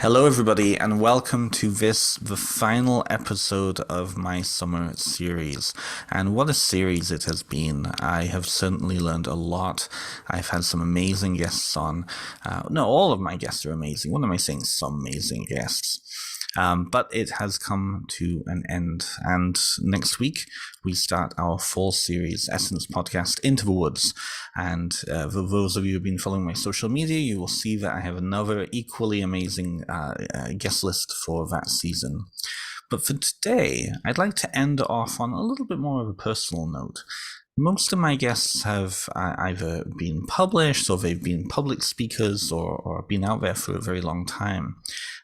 Hello, everybody, and welcome to the final episode of my summer series. And what a series it has been! I have certainly learned a lot. I've had some amazing guests on. No, all of my guests are amazing. What am I saying? Some amazing guests. But it has come to an end. And next week, we start our fall series, Essence Podcast, Into the Woods. And for those of you who've been following my social media, you will see that I have another equally amazing guest list for that season. But for today, I'd like to end off on a little bit more of a personal note. Most of my guests have either been published or they've been public speakers or been out there for a very long time.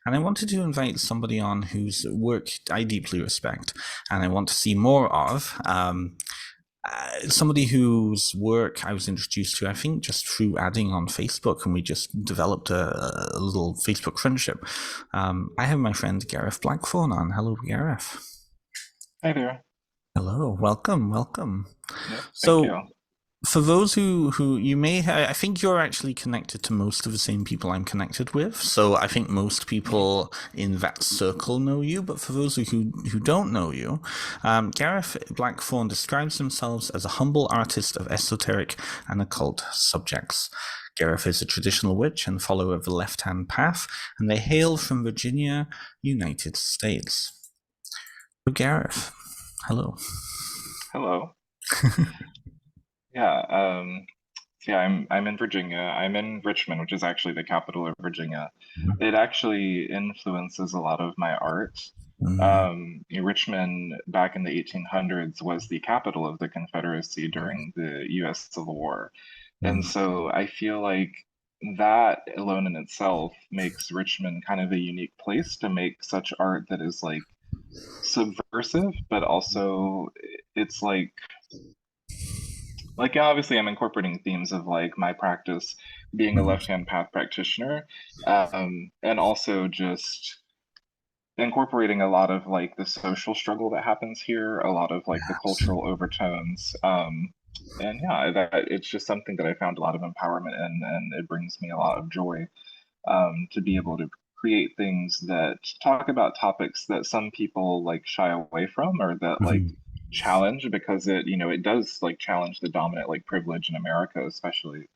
And I wanted to invite somebody on whose work I deeply respect and I want to see more of. Somebody whose work I was introduced to, I think, just through adding on Facebook, and we just developed a little Facebook friendship. I have my friend Gareth Blacthorne on. Hello, Gareth. Hi there. Hello, welcome. Yep, thank So, you. for those who you may I think you're actually connected to most of the same people I'm connected with. So I think most Mhm. people in that circle know you. But for those who don't know you, Gareth Blackthorne describes themselves as a humble artist of esoteric and occult subjects. Gareth is a traditional witch and follower of the left-hand path, and they hail from Virginia, United States. So Gareth, hello. Hello. Yeah, I'm in Virginia. I'm in Richmond, which is actually the capital of Virginia. It actually influences a lot of my art. Mm, Richmond back in the 1800s was the capital of the Confederacy during the US Civil War. And mm, so I feel like that alone in itself makes Richmond kind of a unique place to make such art that is like subversive, but also it's like obviously I'm incorporating themes of like my practice being a mm. left-hand path practitioner, and also just incorporating a lot of like the social struggle that happens here, a lot of like the Yes. cultural overtones. And yeah, that it's just something that I found a lot of empowerment in, and it brings me a lot of joy to be able to create things that talk about topics that some people like shy away from or that like Mhm. challenge because it does like challenge the dominant like privilege in America, especially.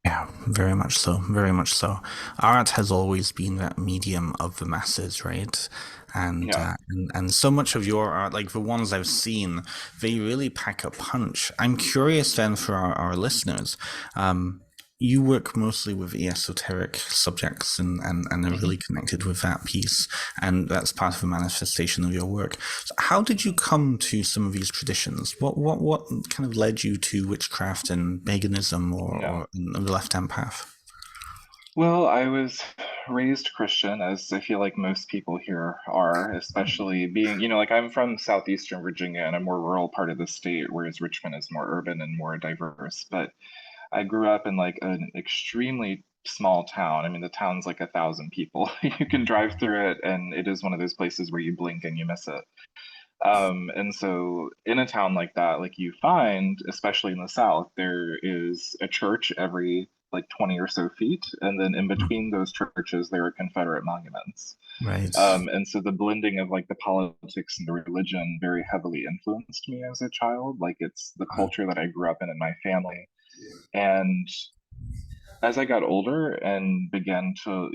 Yeah, very much so. Very much so. Art has always been that medium of the masses, right? And, Yeah. uh, and so much of your art, like the ones I've seen, they really pack a punch. I'm curious then for our listeners. Um, you work mostly with esoteric subjects and are hmm really connected with that piece, and that's part of the manifestation of your work. So how did you come to some of these traditions? What kind of led you to witchcraft and paganism Yeah. or the left hand path? Well, I was raised Christian, as I feel like most people here are, especially being, like I'm from southeastern Virginia and a more rural part of the state, whereas Richmond is more urban and more diverse. But I grew up in like an extremely small town. I mean, the town's like 1,000 people. You can drive through it, and it is one of those places where you blink and you miss it. And so in a town like that, like you find, especially in the South, there is a church every like 20 or so feet, and then in between those churches, there are Confederate monuments. Right. And so the blending of like the politics and the religion very heavily influenced me as a child. Like it's the culture that I grew up in my family. And as I got older and began to,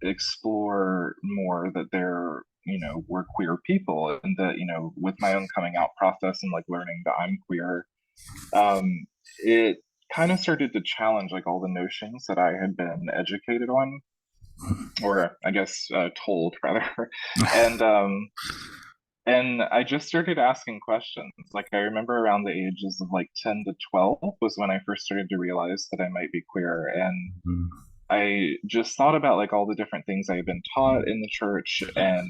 explore more that there, were queer people and that, with my own coming out process and like learning that I'm queer, it kind of started to challenge like all the notions that I had been educated on, or I guess told rather. And and I just started asking questions. Like I remember around the ages of like 10 to 12 was when I first started to realize that I might be queer. And Mm. I just thought about like all the different things I had been taught in the church, and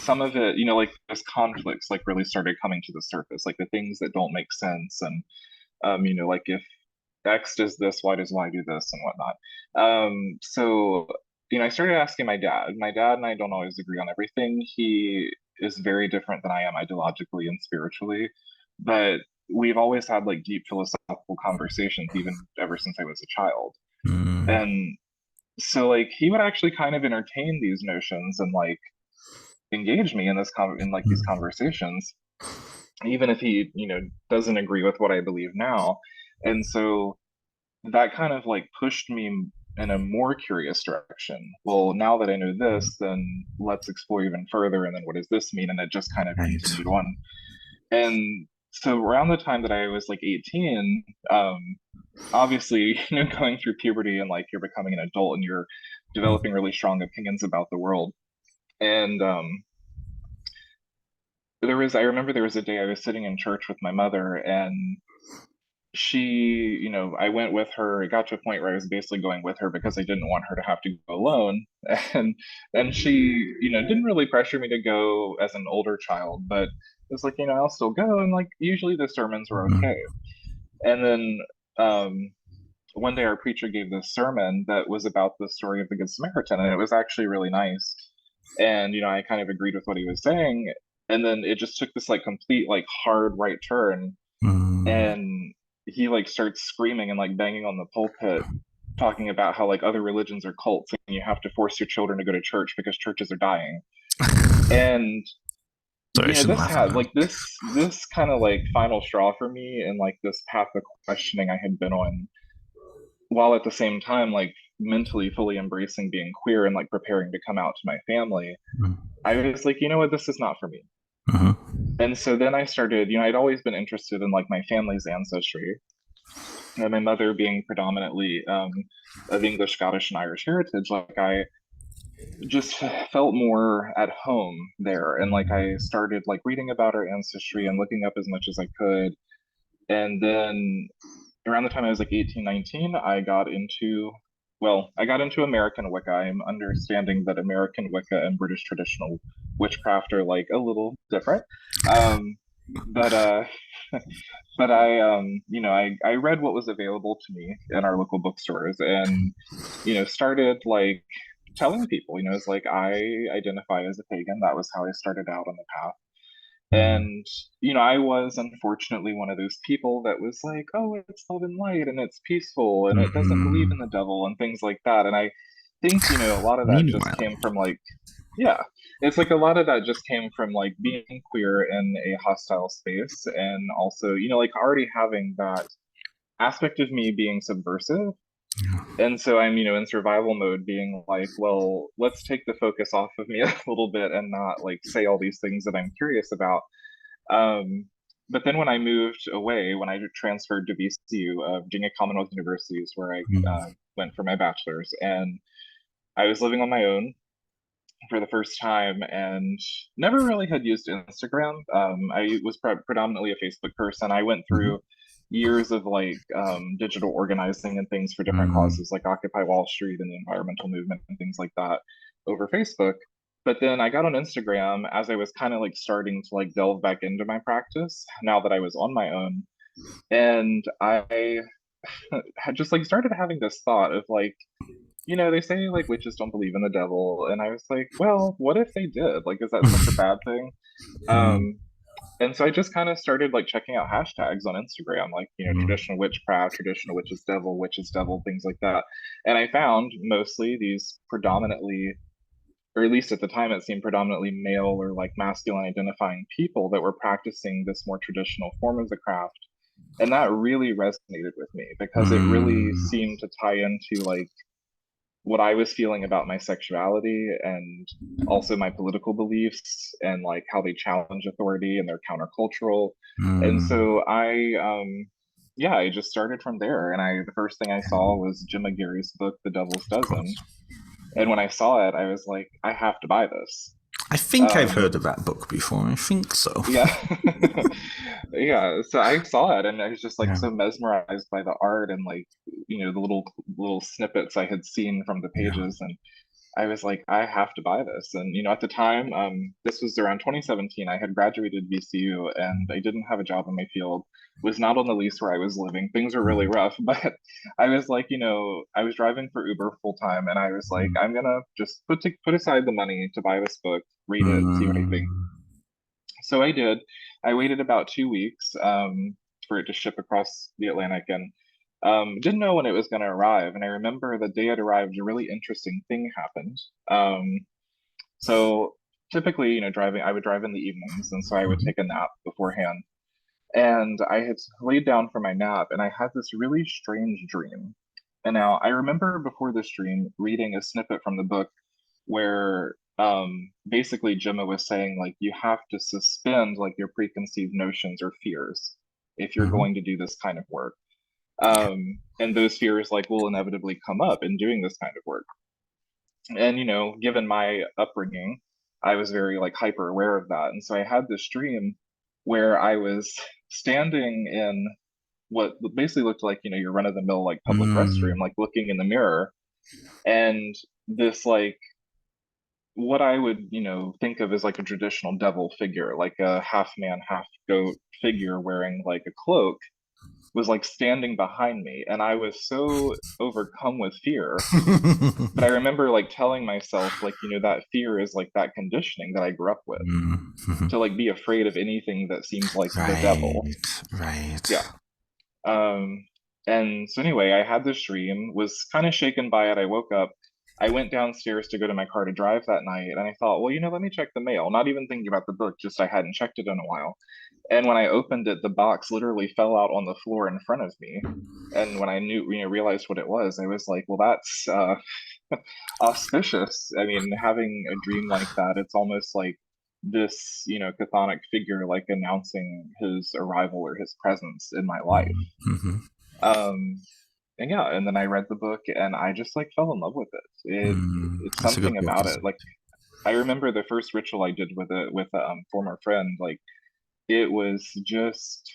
some of it, like those conflicts like really started coming to the surface, like the things that don't make sense. And like if X does this, why does Y do this and whatnot. So I started asking my dad. My dad and I don't always agree on everything. He is very different than I am ideologically and spiritually, but we've always had like deep philosophical conversations, even ever since I was a child. Mm. And so like he would actually kind of entertain these notions and like engage me in in like these Mm. conversations, even if he, doesn't agree with what I believe now. And so that kind of like pushed me in a more curious direction. Well, now that I know this, then let's explore even further. And then what does this mean? And it just kind of Right. continued on. And so around the time that I was like 18, obviously, going through puberty and like you're becoming an adult and you're Mm. developing really strong opinions about the world. And I remember there was a day I was sitting in church with my mother, and she, I went with her. It got to a point where I was basically going with her because I didn't want her to have to go alone. And she, didn't really pressure me to go as an older child, but it was like, I'll still go. And like usually the sermons were okay. Mm. And then um one day our preacher gave this sermon that was about the story of the Good Samaritan, and it was actually really nice. And I kind of agreed with what he was saying, and then it just took this like complete like hard right turn, Mm. and he like starts screaming and like banging on the pulpit, talking about how like other religions are cults and you have to force your children to go to church because churches are dying. And Sorry, I shouldn't this laugh at had that. like this kind of like final straw for me, and like this path of questioning I had been on, while at the same time like mentally fully embracing being queer and like preparing to come out to my family. Mm. I was like, you know what, this is not for me. Mhm. And so then I started, I'd always been interested in like my family's ancestry, and my mother being predominantly of English, Scottish, and Irish heritage. Like I just felt more at home there, and like I started like reading about her ancestry and looking up as much as I could. And then around the time I was like 18, 19, I got into American Wicca. I'm understanding that American Wicca and British traditional witchcraft are like a little different. Um, but but I read what was available to me in our local bookstores, and started like telling people, it's like I identify as a pagan. That was how I started out on the path. Mm. And, I was unfortunately one of those people that was like, oh, it's love and light and it's peaceful and it doesn't believe in Mhm. the devil and things like that. And I think, a lot of that just Meanwhile, came from like, yeah, it's like a lot of that just came from like being queer in a hostile space, and also, like already having that aspect of me being subversive. And so I'm, in survival mode being like, well, let's take the focus off of me a little bit and not like say all these things that I'm curious about. But then when I moved away, when I transferred to VCU, Virginia Commonwealth University is where I mm. went for my bachelor's, and I was living on my own for the first time and never really had used Instagram. I was predominantly a Facebook person. I went Mhm. through years of like digital organizing and things for different Mm. causes like Occupy Wall Street and the environmental movement and things like that over Facebook. But then I got on Instagram as I was kind of like starting to like delve back into my practice now that I was on my own. And I had just like started having this thought of like, they say like witches don't believe in the devil, and I was like, well, what if they did? Like, is that such a bad thing? Mm. Um, and so I just kind of started like checking out hashtags on Instagram, like, Mm. traditional witchcraft, traditional witches devil, things like that. And I found mostly these predominantly, or at least at the time, it seemed predominantly male or like masculine identifying people that were practicing this more traditional form of the craft. And that really resonated with me because it really Mm. seemed to tie into like what I was feeling about my sexuality and also my political beliefs and like how they challenge authority and they're countercultural. And Mm. so yeah, I just started from there. And the first thing I saw was Jim McGarry's book, The Devil's Of Dozen. course. And when I saw it, I was like, I have to buy this. I think I've Um, heard of that book before. I think so. yeah. Yeah, so I saw it and I was just like Yeah. so mesmerized by the art and like the little snippets I had seen from the Yeah. pages, and I was like, I have to buy this. And, at the time, this was around 2017, I had graduated VCU and I didn't have a job in my field, was not on the lease where I was living. Things were really Mm. rough, but I was like, I was driving for Uber full time, and I was like, Mm. I'm gonna just put aside the money to buy this book, read it, see what I think. Mm. So I did. I waited about 2 weeks for it to ship across the Atlantic, and Didn't know when it was going to arrive, and I remember the day it arrived, a really interesting thing happened. So typically, driving, I would drive in the evenings, and so I would Mhm. take a nap beforehand. And I had laid down for my nap, and I had this really strange dream. And now I remember before this dream reading a snippet from the book where basically Gemma was saying like you have to suspend like your preconceived notions or fears if you're Mhm. going to do this kind of work. Okay. And those fears like will inevitably come up in doing this kind of work. And given my upbringing, I was very like hyper aware of that. And so I had this dream where I was standing in what basically looked like, your run of the mill like public restroom, Mm. like looking in the mirror, and this like what I would, think of as like a traditional devil figure, like a half man, half goat figure wearing like a cloak was like standing behind me. And I was so overcome with fear. But I remember like telling myself, like, that fear is like that conditioning that I grew up with Mhm. to like be afraid of anything that seems like the Right, devil. right. Yeah. Um, and so anyway, I had this dream, was kind of shaken by it. I woke up. I went downstairs to go to my car to drive that night, and I thought, well, let me check the mail. Not even thinking about the book, just I hadn't checked it in a while. And when I opened it, the box literally fell out on the floor in front of me. And when I realized what it was, I was like, well, that's auspicious. I mean, having a dream like that, it's almost like this, chthonic figure like announcing his arrival or his presence in my life. Mhm. Um, and yeah, and then I read the book and I just like fell in love with it. It's That's a good something book, about it. isn't Like I remember the first ritual I did with a former friend. Like it was just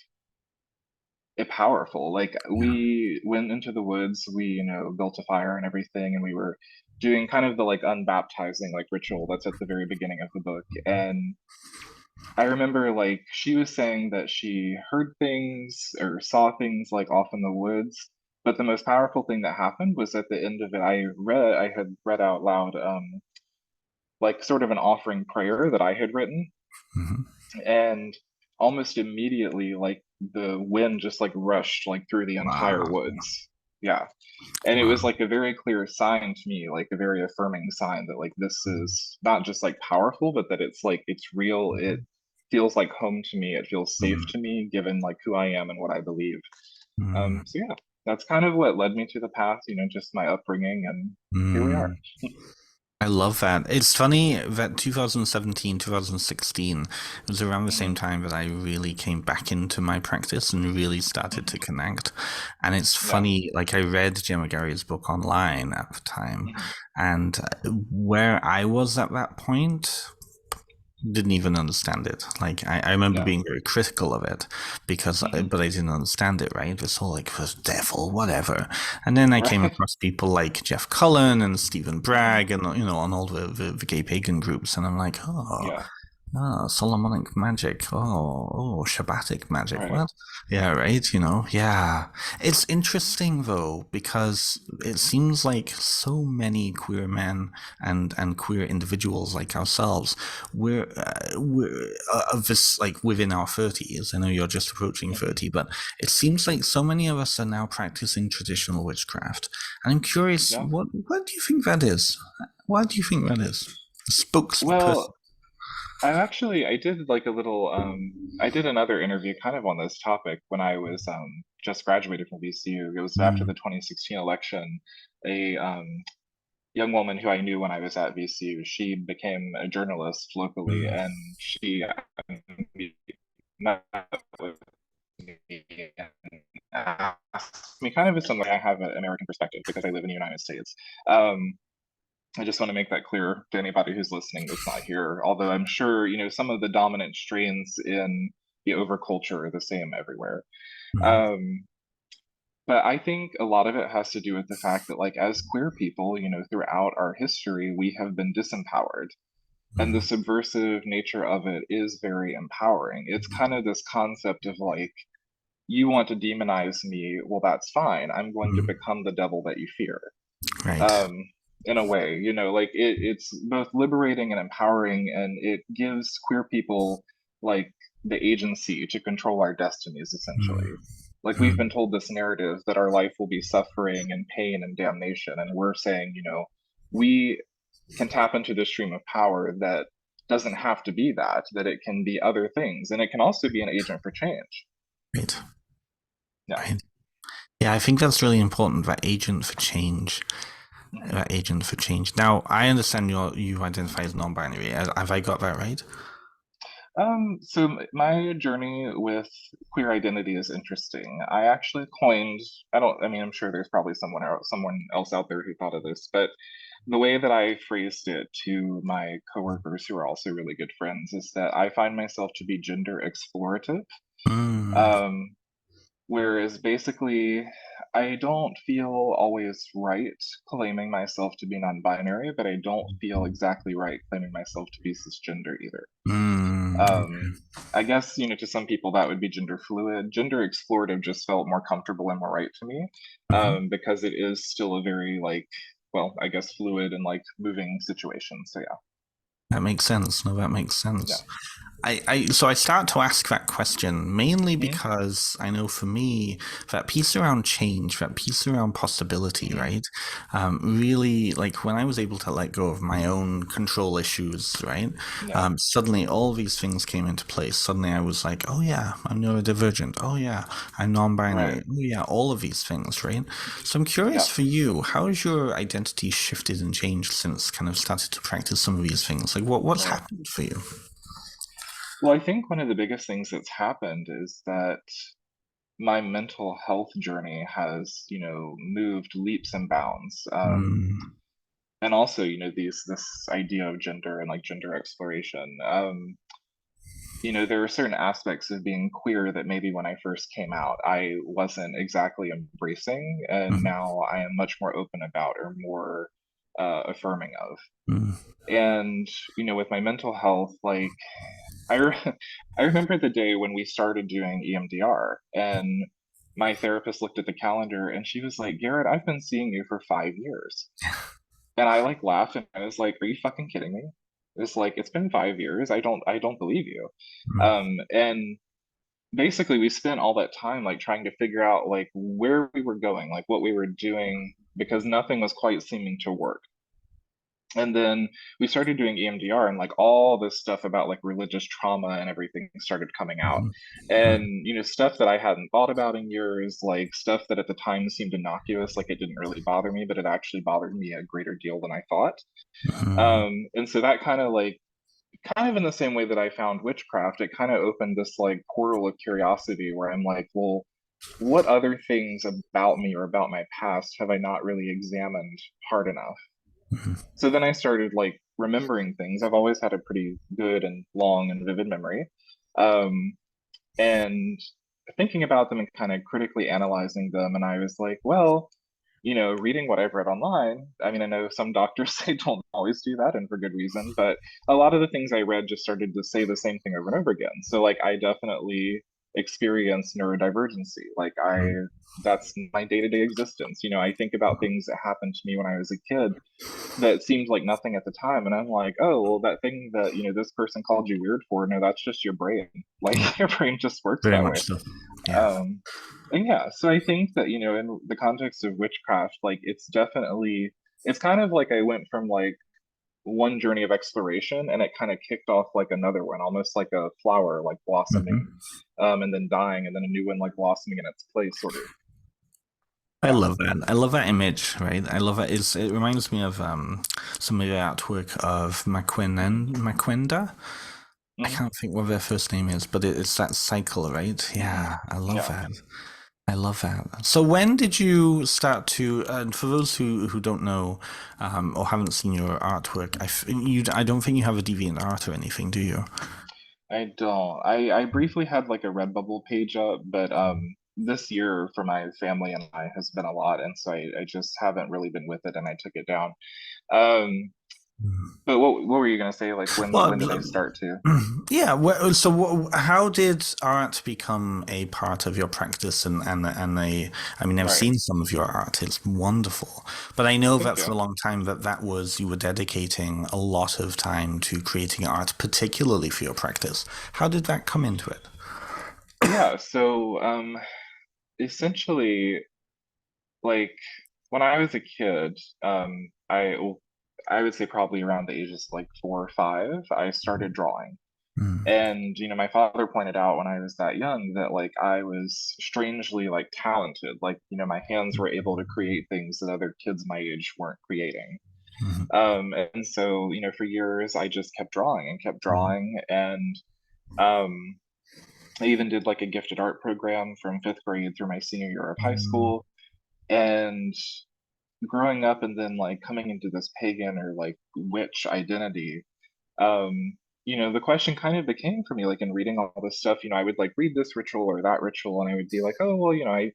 powerful. Like it? Yeah. we went into the woods, we built a fire and everything, and we were doing kind of the like unbaptizing like ritual that's at the very beginning of the book. And I remember like she was saying that she heard things or saw things like off in the woods. But the most powerful thing that happened was at the end of it, I had read out loud, like sort of an offering prayer that I had written. Mhm. And almost immediately, like the wind just like rushed like through the entire Wow. woods. Yeah. And it was Wow. like a very clear sign to me, like a very affirming sign that like this is not just like powerful, but that it's like it's real. It feels like home to me. It feels safe Mm. to me, given like who I am and what I believe. Mm. So yeah, that's kind of what led me to the path. Just my upbringing, and here we are. Mm. I love that. It's funny that 2017, 2016 was around the same Hmm. time that I really came back into my practice and really started to Hmm. connect. And it's Yeah. funny, like I read Gemma Gary's book online at the time, Hmm. and where I was at that point didn't even understand it. Like I remember Yeah. being very critical of it because, Hmm. but I didn't understand it. Right, this whole like the devil, whatever. And then I came Right. across people like Jeff Cullen and Stephen Hmm. Bragg, and on all the gay pagan groups, and I'm like, oh, Yeah. Solomonic magic. Oh, Shabbatic magic. Right. What? Yeah, right. Yeah. It's interesting though because it seems like so many queer men and queer individuals like ourselves, we're of this like within our 30s. I know you're just approaching Hmm. 30, but it seems like so many of us are now practicing traditional witchcraft. And I'm curious, Yeah. what do you think that is? Why do you think that is? Spokesperson. Well, I did like a little I did another interview kind of on this topic when I was just graduated from VCU. It was after Mm, the 2016 election. A young woman who I knew when I was at VCU, she became a journalist locally, mm, and she met with me and asked me kind of a similar. I have an American perspective because I live in the United States. Um, I just want to make that clear to anybody who's listening that's not here. Although I'm sure, some of the dominant strains in the overculture are the same everywhere. mm, Um, but I think a lot of it has to do with the fact that, like, as queer people, throughout our history, we have been disempowered. And the mm, subversive nature of it is very empowering. It's kind of this concept of like, you want to demonize me, well, that's fine. I'm going to mm. become the devil that you fear. Right. um, in a way, like it's both liberating and empowering, and it gives queer people like the agency to control our destinies, Mm. essentially. Like we've Mm. been told this narrative that our life will be suffering and pain and damnation, and we're saying, we can tap into this stream of power that doesn't have to be that, that it can be other things, and it can also be an agent for change. Right. Yeah. Right. Yeah, I think that's really important. That agent for change. Mhm. That agent for change. Now, I understand you identify as non-binary. Have I got that right? My journey with queer identity is interesting. I actually coined, I mean, I'm sure there's probably someone else out there who thought of this, but the way that I phrased it to my coworkers who are also really good friends is that I find myself to be gender explorative. Mm. Um, Whereas basically, I don't feel always right claiming myself to be non-binary, but I don't feel exactly right claiming myself to be cisgender either. Mm. Um, I guess, to some people that would be gender fluid. Gender explorative just felt more comfortable and more right to me, Mhm. because it is still a very well, I guess fluid and moving situation. So yeah, That makes sense. No, that makes yeah. sense. So I start to ask that question mainly Hmm. because I know for me that piece around change, that piece around possibility, Hmm. right? Really, like when I was able to let go of my own control issues, right? Yeah, Suddenly all these things came into place. Suddenly I was like, oh yeah, I'm neurodivergent. Oh yeah, I'm non-binary. right. Oh yeah, all of these things, right? So I'm curious Yeah. for you, how has your identity shifted and changed since kind of started to practice some of these things? Like what's Right. happened for you? Well, I think one of the biggest things that's happened is that my mental health journey has, moved leaps and bounds. Mm. And also, this idea of gender and gender exploration. There are certain aspects of being queer that maybe when I first came out, I wasn't exactly embracing, and Mhm. now I am much more open about or more affirming of. Mm. And, with my mental health, I, re- I remember the day when we started doing EMDR, and my therapist looked at the calendar and she was like, Garrett, I've been seeing you for 5 years. And I laughed and I was like, are you fucking kidding me? It's like, it's been 5 years. I don't believe you. Mm. And basically we spent all that time trying to figure out where we were going, what we were doing, because nothing was quite seeming to work. And then we started doing EMDR, and all this stuff about religious trauma and everything started coming out. Mhm. And Mhm. stuff that I hadn't thought about in years, stuff that at the time seemed innocuous, it didn't really bother me, but it actually bothered me a greater deal than I thought. Mhm. And so that kind of in the same way that I found witchcraft, it kind of opened this portal of curiosity where I'm like, well, what other things about me or about my past have I not really examined hard enough? Mhm. So then I started remembering things. I've always had a pretty good and long and vivid memory. Um, and thinking about them and kind of critically analyzing them. And I was like, well, reading what I've read online, I mean, I know some doctors say don't always do that and for good reason, but a lot of the things I read just started to say the same thing over and over again. So I definitely experience neurodivergency. That's my day-to-day existence. I think about things that happened to me when I was a kid that seemed like nothing at the time. And I'm like, oh, well, that thing that, this person called you weird for, no, that's just your brain. Yeah, Your brain just works very that much way. so. Yeah. Um, and yeah, so I think that, in the context of witchcraft, it's kind of like I went from one journey of exploration and it kind of kicked off another one, almost like a flower, blossoming, Hmm. and then dying, and then a new one blossoming in its place, sort of. I Yeah. love that. I love that image, right? I love it. It reminds me of some of the artwork of McQueen and McQuinda. I Hmm. can't think what their first name is, but it's that cycle, right? Hmm. Yeah, I love Yeah. that. I love that. So when did you start to? And for those who don't know or haven't seen your artwork, I don't think you have a deviant art or anything, do you? I don't. I briefly had a Redbubble page up, but this year for my family and I has been a lot, and so I just haven't really been with it, and I took it down. Um, but what were you gonna say? When did I Well, start to? yeah. How did art become a part of your practice I mean, I've Right. seen some of your art; it's wonderful. But I know Thank that for you. a long time that was you were dedicating a lot of time to creating art, particularly for your practice. How did that come into it? Yeah. So essentially, like when I was a kid, I would say probably around the ages like 4 or 5, I started drawing. Mm, And, my father pointed out when I was that young that like I was strangely like talented. Like, my hands were able to create things that other kids my age weren't creating. mhm, And so, for years I just kept drawing and kept mhm, drawing. And um, I even did like a gifted art program from fifth grade through my senior year of high mm, school. And growing up and then like coming into this pagan or like witch identity, the question kind of became for me, like in reading all this stuff, I would like read this ritual or that ritual, and I would be like, oh, well, I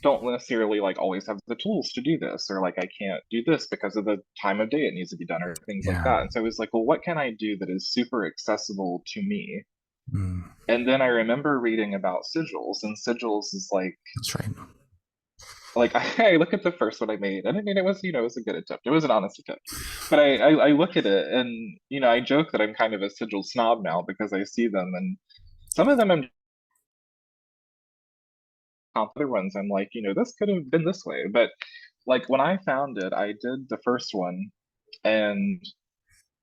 don't necessarily like always have the tools to do this, or like I can't do this because of the time of day it needs to be done, or things like yeah. that. And so I was like, well, what can I do that is super accessible to me? Mm, And then I remember reading about sigils, and sigils is that's right. like I look at the first one I made, and I mean it was it was a good attempt. It was an honest attempt, but I look at it, and I joke that I'm kind of a sigil snob now because I see them, and some of them I'm other ones I'm like this could have been this way. But like when I found it, I did the first one, and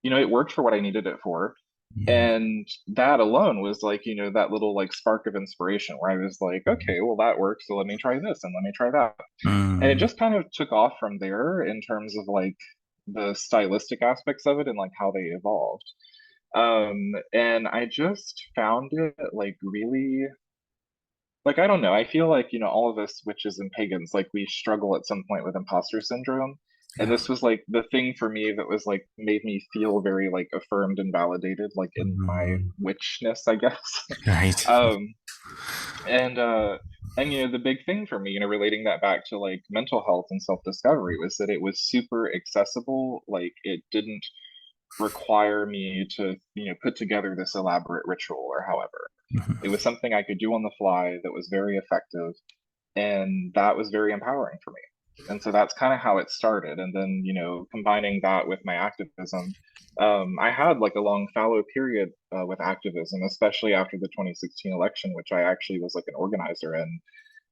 it worked for what I needed it for. Mhm, And that alone was like, that little like spark of inspiration where I was like, okay, well that works, so let me try this and let me try that. And it mm, just kind of took off from there in terms of like the stylistic aspects of it and like how they evolved. And I just found it like really, like I don't know, I feel like all of us witches and pagans, like we struggle at some point with imposter syndrome. And yeah. this was like the thing for me that was like made me feel very like affirmed and validated like in my Mm, witchness, I guess. right. um and the big thing for me, relating that back to like mental health and self-discovery, was that it was super accessible. Like it didn't require me to put together this elaborate ritual or however. It Mhm, was something I could do on the fly that was very effective, and that was very empowering for me. And so that's kind of how it started. And then combining that with my activism, I had like a long fallow period with activism, especially after the 2016 election, which I actually was like an organizer in.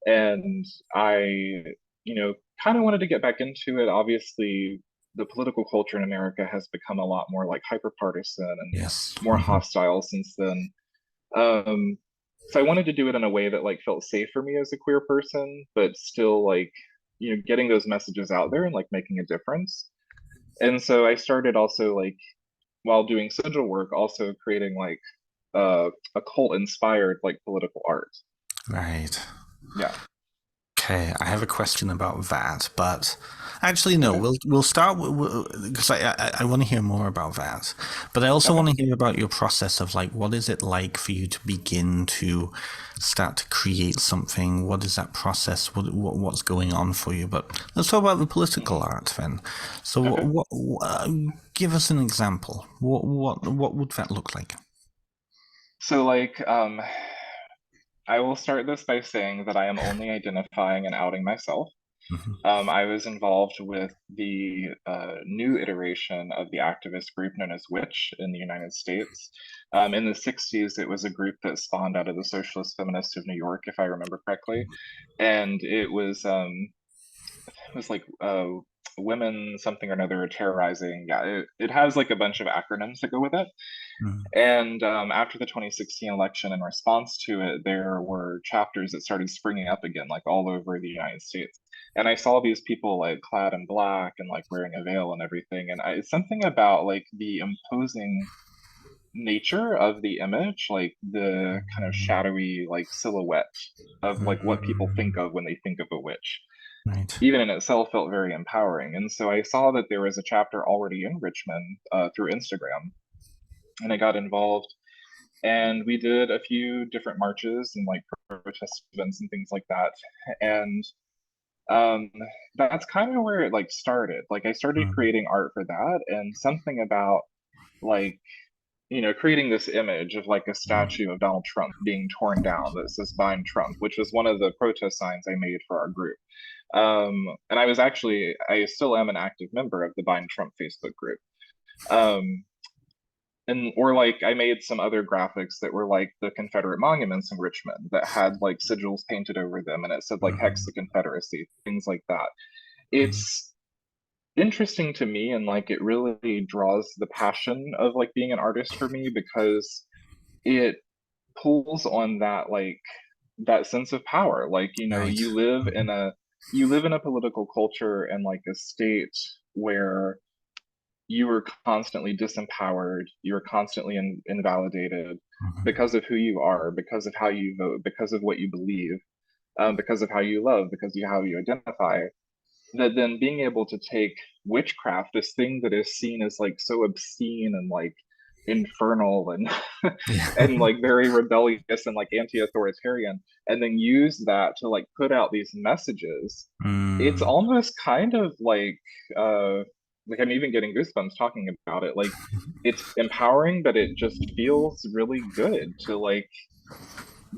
And I kind of wanted to get back into it. Obviously, the political culture in America has become a lot more like hyper partisan and yes. more Mhm, hostile since then. um, so I wanted to do it in a way that like felt safe for me as a queer person, but still like, getting those messages out there and like making a difference. And so I started also like while doing sigil work, also creating like occult inspired like political art. right. Yeah. Okay, I have a question about that, but actually, no. Okay. We'll start because I want to hear more about that, but I also Okay. want to hear about your process of like what is it like for you to begin to start to create something? What is that process? What's going on for you? But let's talk about the political Hmm. art then. So, Okay. give us an example. What would that look like? So like I will start this by saying that I am only identifying and outing myself. Hmm. I was involved with the new iteration of the activist group known as Witch in the United States. In the 60s, it was a group that spawned out of the Socialist Feminists of New York, if I remember correctly. And it was like women something or another terrorizing. Yeah, it has like a bunch of acronyms that go with it. And after the 2016 election, in response to it, there were chapters that started springing up again, like all over the United States. And I saw these people like clad in black and like wearing a veil and everything. And something about like the imposing nature of the image, like the kind of shadowy like silhouette of like what people think Mm, of when they think of a witch, right. even in itself felt very empowering. And so I saw that there was a chapter already in Richmond through Instagram, and I got involved, and we did a few different marches and like protest events and things like that. And um that's kind of where it like started. Like I started Mm, creating art for that, and something about like creating this image of like a mm, statue of Donald Trump being torn down that says bind Trump, which was one of the protest signs I made for our group. And I still am an active member of the bind Trump Facebook group. um and or like I made some other graphics that were like the Confederate monuments in Richmond that had like sigils painted over them and it said like Hex the Mhm. Confederacy, things like that. Mhm. It's interesting to me and like it really draws the passion of like being an artist for me because it pulls on that like that sense of power. Like, you know, Right. Mhm. you live in a political culture and like a state where you are constantly disempowered, you are constantly invalidated Mhm. because of who you are, because of how you vote, because of what you believe, because of how you love, because of how you identify. That then being able to take witchcraft, this thing that is seen as like so obscene and like infernal and Yeah. and like very rebellious and like anti-authoritarian, and then use that to like put out these messages. It's Mm. almost kind of uh like I'm even getting goosebumps talking about it. Like it's empowering, but it just feels really good to like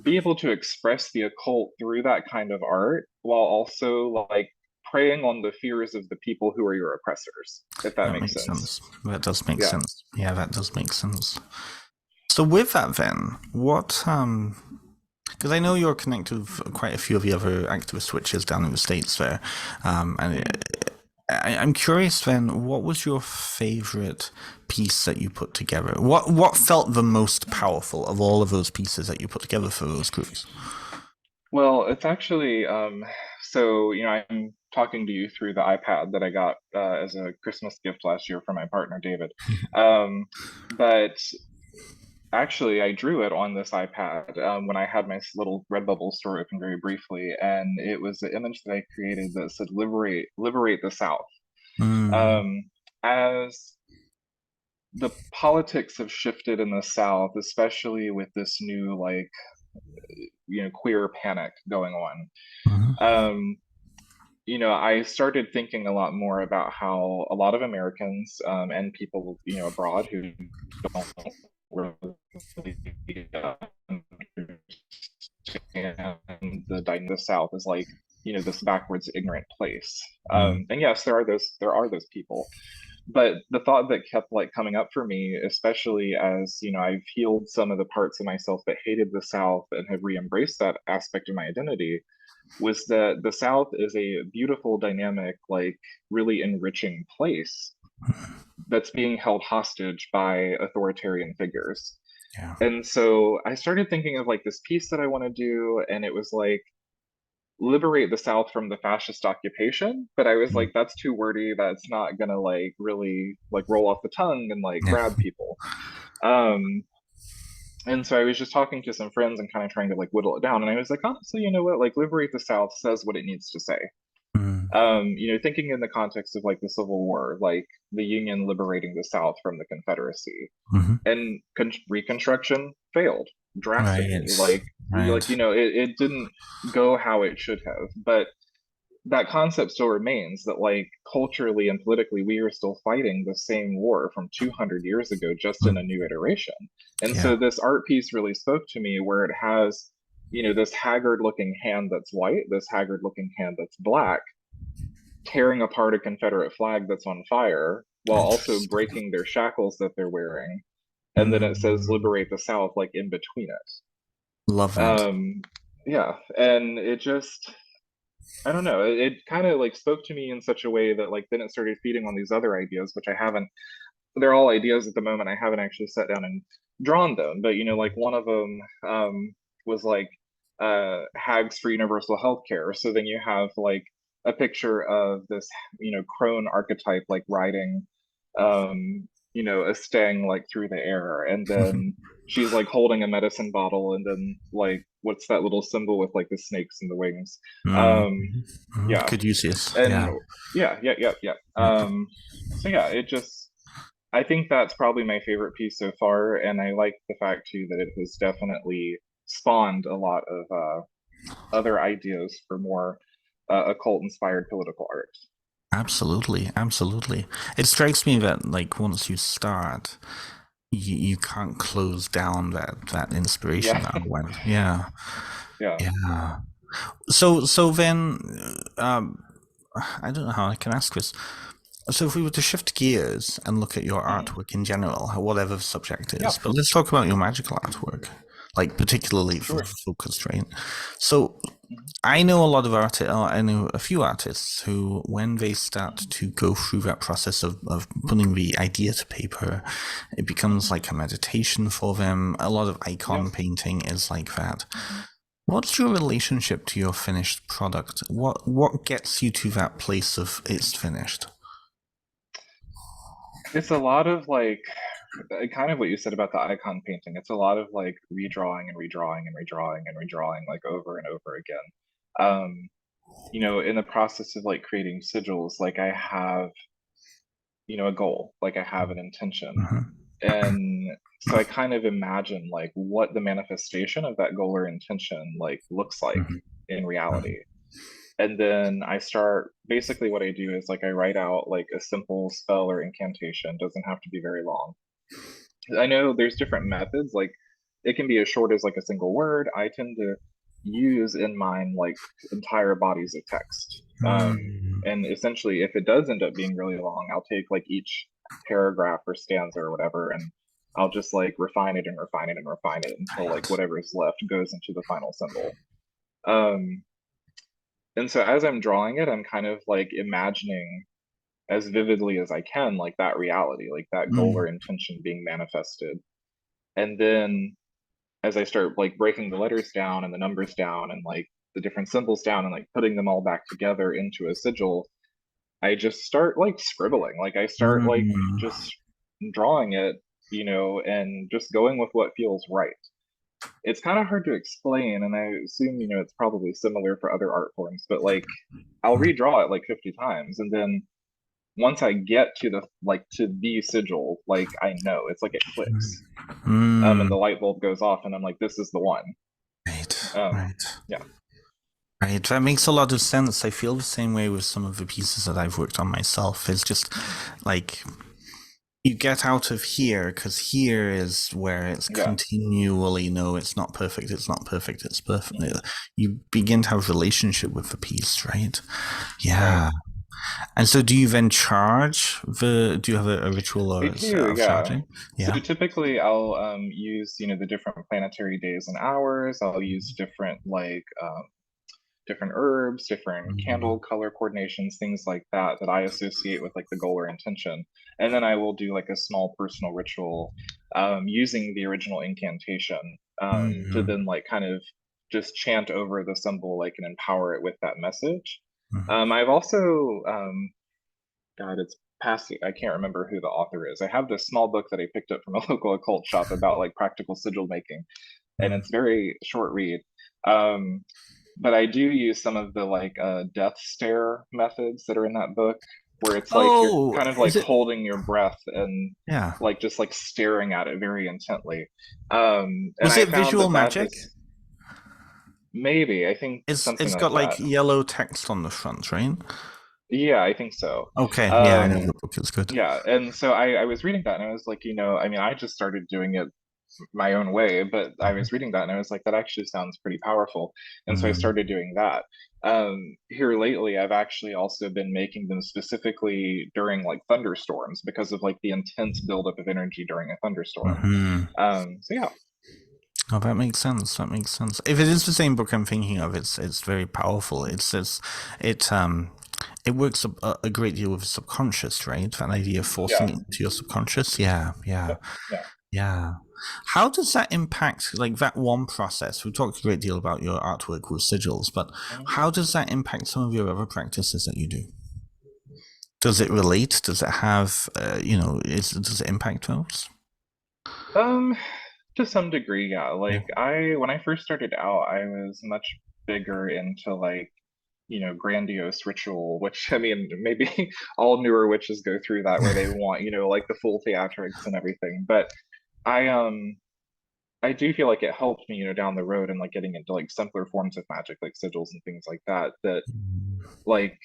be able to express the occult through that kind of art while also like preying on the fears of the people who are your oppressors, if that That makes makes sense. sense. That does make Yeah. sense. Yeah, that does make sense. So with that then, what because I know you're connected with quite a few of the other activist witches down in the States there. And Mhm. I'm curious then, what was your favorite piece that you put together? What felt the most powerful of all of those pieces that you put together for those groups? Well, it's actually so you know I'm talking to you through the iPad that I got as a Christmas gift last year from my partner David. Um, but actually, I drew it on this iPad when I had my little Redbubble store open very briefly, and it was the image that I created that said liberate the South." Mm, Um, as the politics have shifted in the South, especially with this new like you know queer panic going on. mhm, Um, you know, I started thinking a lot more about how a lot of Americans and people, you know, abroad who don't really understand the dynamic of the South is like, you know, this backwards, ignorant place. mm, And yes, there are those people. But the thought that kept like coming up for me, especially as, you know, I've healed some of the parts of myself that hated the South and have re-embraced that aspect of my identity, was that the South is a beautiful, dynamic, like really enriching place that's being held hostage by authoritarian figures. yeah. And so I started thinking of like this piece that I want to do, and it was like liberate the South from the fascist occupation. But I was Mm, like, that's too wordy. That's not gonna like really like roll off the tongue and like yeah. grab people. Um, and so I was just talking to some friends and kind of trying to like whittle it down. And I was like, honestly, you know what? Like, liberate the South says what it needs to say. Mm, You know, thinking in the context of like the Civil War, like the Union liberating the South from the Confederacy, mhm. and Reconstruction failed drastically. Right. Like Right. you know, it didn't go how it should have. But that concept still remains that like culturally and politically we are still fighting the same war from 200 years ago just in a Mm, new iteration. And yeah. so this art piece really spoke to me where it has you know this haggard looking hand that's white, this haggard looking hand that's black, tearing apart a Confederate flag that's on fire while also Interesting. breaking their shackles that they're wearing. And then it says Mm, liberate the South like in between it. love that. Yeah, and it just I don't know. It kind of like spoke to me in such a way that like then it started feeding on these other ideas, which I haven't. They're all ideas at the moment. I haven't actually sat down and drawn them. But you know, like one of them was like hags for universal healthcare. So then you have like a picture of this you know crone archetype like riding you know a stang like through the air, and then she's like holding a medicine bottle, and then like what's that little symbol with like the snakes and the wings. Mm, Um, mhm. yeah, Could use this. and Yeah. yeah. Yeah. So yeah, it just I think that's probably my favorite piece so far, and I like the fact too that it has definitely spawned a lot of other ideas for more occult-inspired political art. Absolutely. Absolutely. It strikes me that like once you start, you can't close down that inspiration Yeah, that unwent. Yeah. yeah. Yeah. So then, I don't know how I can ask this. So if we were to shift gears and look at your Mhm. artwork in general, whatever the subject Yeah, is, but let's talk about your magical artwork, like particularly sure. focused, right? So Mhm. I know a lot of I know a few artists who, when they start Mhm. to go through that process of putting the idea to paper, it becomes Mhm. like a meditation for them. A lot of Yeah. icon painting is like that. Mhm. What's your relationship to your finished product? What gets you to that place of it's finished? It's a lot of like kind of what you said about the icon painting. It's a lot of like redrawing and redrawing and redrawing and redrawing like over and over again. Um, in the process of like creating sigils, like I have, a goal, like I have an intention. Mm-hmm. And so I kind of imagine like what the manifestation of that goal or intention like looks like in reality. And then I start basically what I do is like I write out like a simple spell or incantation, doesn't have to be very long. I know there's different methods, like it can be as short as like a single word. I tend to use in mine like entire bodies of text. Mm-hmm. And essentially, if it does end up being really long, I'll take like each paragraph or stanza or whatever, and I'll just like refine it and refine it and refine it until like Right. whatever is left goes into the final symbol. Um, and so as I'm drawing it, I'm kind of like imagining as vividly as I can, like that reality, like that goal or Mm. intention being manifested. And then as I start like breaking the letters down and the numbers down and like the different symbols down and like putting them all back together into a sigil, I just start like scribbling. Like I start like Mm. just drawing it, and just going with what feels right. It's kind of hard to explain, and I assume, it's probably similar for other art forms, but like I'll redraw it like 50 times and then once I get to the sigil, like I know it's like it clicks. And the Mm. light bulb goes off and I'm like, this is the one. Right. Um, Right. yeah, Right, that makes a lot of sense. I feel the same way with some of the pieces that I've worked on myself. It's just like you get out of here because here is where it's yeah. continually no, it's not perfect, it's not perfect, it's perfect. Mhm. You begin to have a relationship with the piece, right? Right. Yeah. And so do you then charge do you have a ritual I or a set do, of yeah. charging? So Yeah. typically I'll use, the different planetary days and hours. I'll use different like different herbs, different candle Mm-hmm. color coordinations, things like that that I associate with like the goal or intention. And then I will do like a small personal ritual using the original incantation to Mm-hmm. then like kind of just chant over the symbol like and empower it with that message. I've also God, it's past. I can't remember who the author is. I have this small book that I picked up from a local occult shop about like practical sigil making, and Mm-hmm. it's very short read. Um, but I do use some of the like death stare methods that are in that book, where it's like you're Oh, kind of like is it? holding your breath and Yeah. like just like staring at it very intently. And Was I it found visual that that magic? has maybe I think something It's like got like that. yellow text on the front, right? Yeah, I think so. Okay, yeah, I know Um, the book is good. Yeah, and so I was reading that and I was like, I mean, I just started doing it my own way, but I was reading that and I was like, that actually sounds pretty powerful. And so I Mm. started doing that. Here lately, I've actually also been making them specifically during like thunderstorms because of like the intense buildup of energy during a thunderstorm. Hmm. So yeah, Oh, that makes sense. That makes sense. If it is the same book I'm thinking of, it's very powerful. It it works a great deal with the subconscious, right? That idea of forcing yeah, it into your subconscious. Yeah, yeah, yep, yeah. yeah. How does that impact like that one process? We talked a great deal about your artwork with sigils, but Mhm. how does that impact some of your other practices that you do? Does it relate? Does it have, does it impact those? Um, to some degree, yeah. Yeah. Like when I first started out, I was much bigger into like grandiose ritual, which I mean, maybe all newer witches go through that where they want, like the full theatrics and everything. But I I do feel like it helped me, down the road and like getting into like simpler forms of magic, like sigils and things like that, that like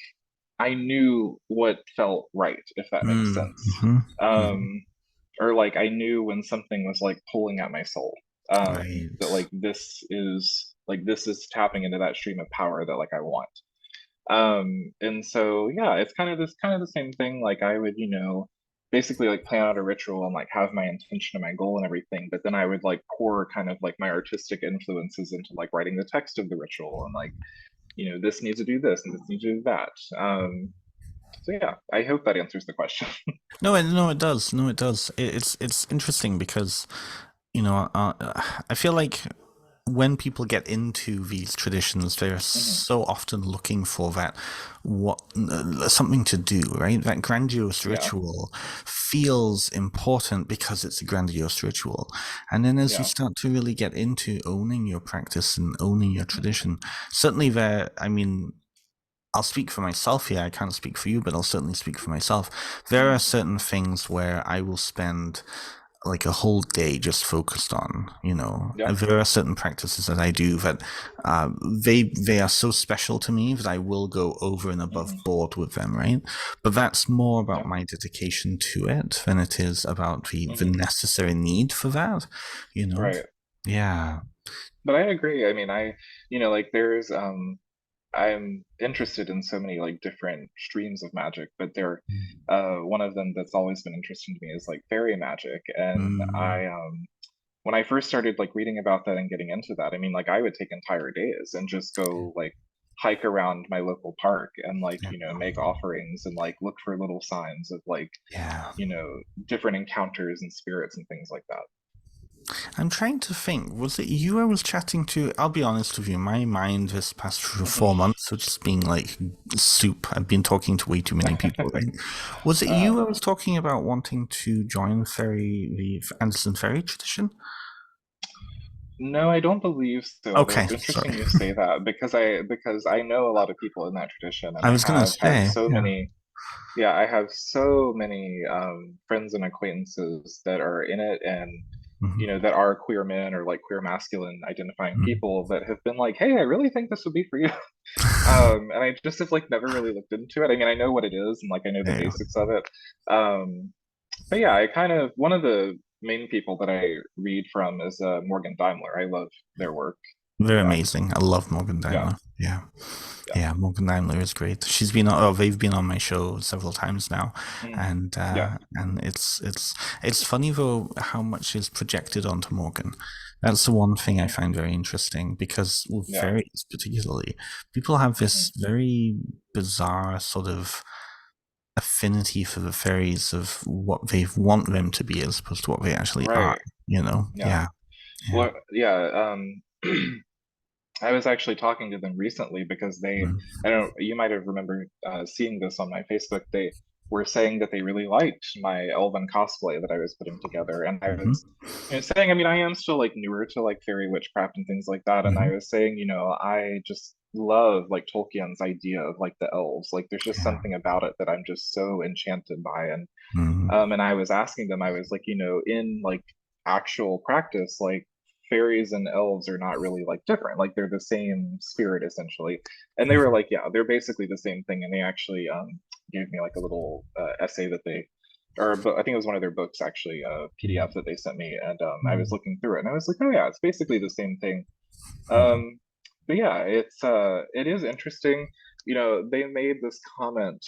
I knew what felt right, if that makes sense. Mm-hmm. Mm-hmm. Um, or like I knew when something was like pulling at my soul. Right. That like this is tapping into that stream of power that like I want. And so yeah, it's kind of the same thing. Like I would, basically like plan out a ritual and like have my intention and my goal and everything, but then I would like pour kind of like my artistic influences into like writing the text of the ritual and like, this needs to do this and this needs to do that. So yeah, I hope that answers the question. No, no, it does. No, it does. It's interesting because I feel like when people get into these traditions, they're Hmm. so often looking for that what something to do, right? That grandiose Yeah, ritual feels important because it's a grandiose ritual. And then as you yeah. start to really get into owning your practice and owning your Hmm. tradition, certainly there, I mean, I'll speak for myself here. I can't speak for you, but I'll certainly speak for myself. There are Hmm. certain things where I will spend like a whole day just focused on, Yeah. and there are certain practices that I do that they are so special to me that I will go over and above Hmm. board with them, right? But that's more about Yeah. my dedication to it than it is about the Hmm. necessary need for that, you know? Right. Yeah. But I agree. I mean, like there's I'm interested in so many like different streams of magic, but one of them that's always been interesting to me is like fairy magic. And Mm, when I first started like reading about that and getting into that, I mean, like I would take entire days and just go like hike around my local park and like, yeah. make offerings and like look for little signs of like, Yeah. you know, different encounters and spirits and things like that. I'm trying to think. Was it you I was chatting to? I'll be honest with you. My mind this past 4 months was just being like soup. I've been talking to way too many people. Right? Was it uh, you I was talking about wanting to join the Anderson Ferry tradition? No, I don't believe so. Although Okay, it's sorry. interesting you say that because I know a lot of people in that tradition, and I I was gonna have had say, so yeah. many. Yeah, I have so many friends and acquaintances that are in it, and Hmm. that are queer men or like queer masculine identifying people that have been like, "Hey, I really think this would be for you." And I just have like never really looked into it. I mean, I know what it is and like I know the Yeah, basics of it. But yeah, I kind of one of the main people that I read from is Morgan Daimler. I love their work. very Yeah, amazing. I love Morgan yeah, Daimler. Yeah. yeah. Yeah, Morgan Daimler is great. She's been on, oh, they've been on my show several times now, Mhm. Yeah. and it's funny though how much is projected onto Morgan. That's the one thing I Hmm. find very interesting because with Yeah. fairies particularly, people have Hmm. this very bizarre sort of affinity for the fairies of what they want them to be as opposed to what they actually are. Right. Yeah. Yeah, yeah. Well, yeah. I was actually talking to them recently because Mm-hmm. I don't, you might have remembered seeing this on my Facebook. They were saying that they really liked my elven cosplay that I was putting together. And I was, saying, I mean, I am still like newer to like fairy witchcraft and things like that. And I Mm-hmm. was saying, I just love like Tolkien's idea of like the elves. Like there's just Yeah. something about it that I'm just so enchanted by. Mm-hmm. And I was asking them, I was like, in like actual practice, like fairies and elves are not really like different. Like they're the same spirit essentially. And they were like, yeah, they're basically the same thing. And they actually gave me like a little essay that they, I think it was one of their books actually, PDF that they sent me. And I was Mm-hmm. looking through it and I was like, oh yeah, it's basically the same thing. Mm-hmm. Um, but yeah, it is interesting. They made this comment.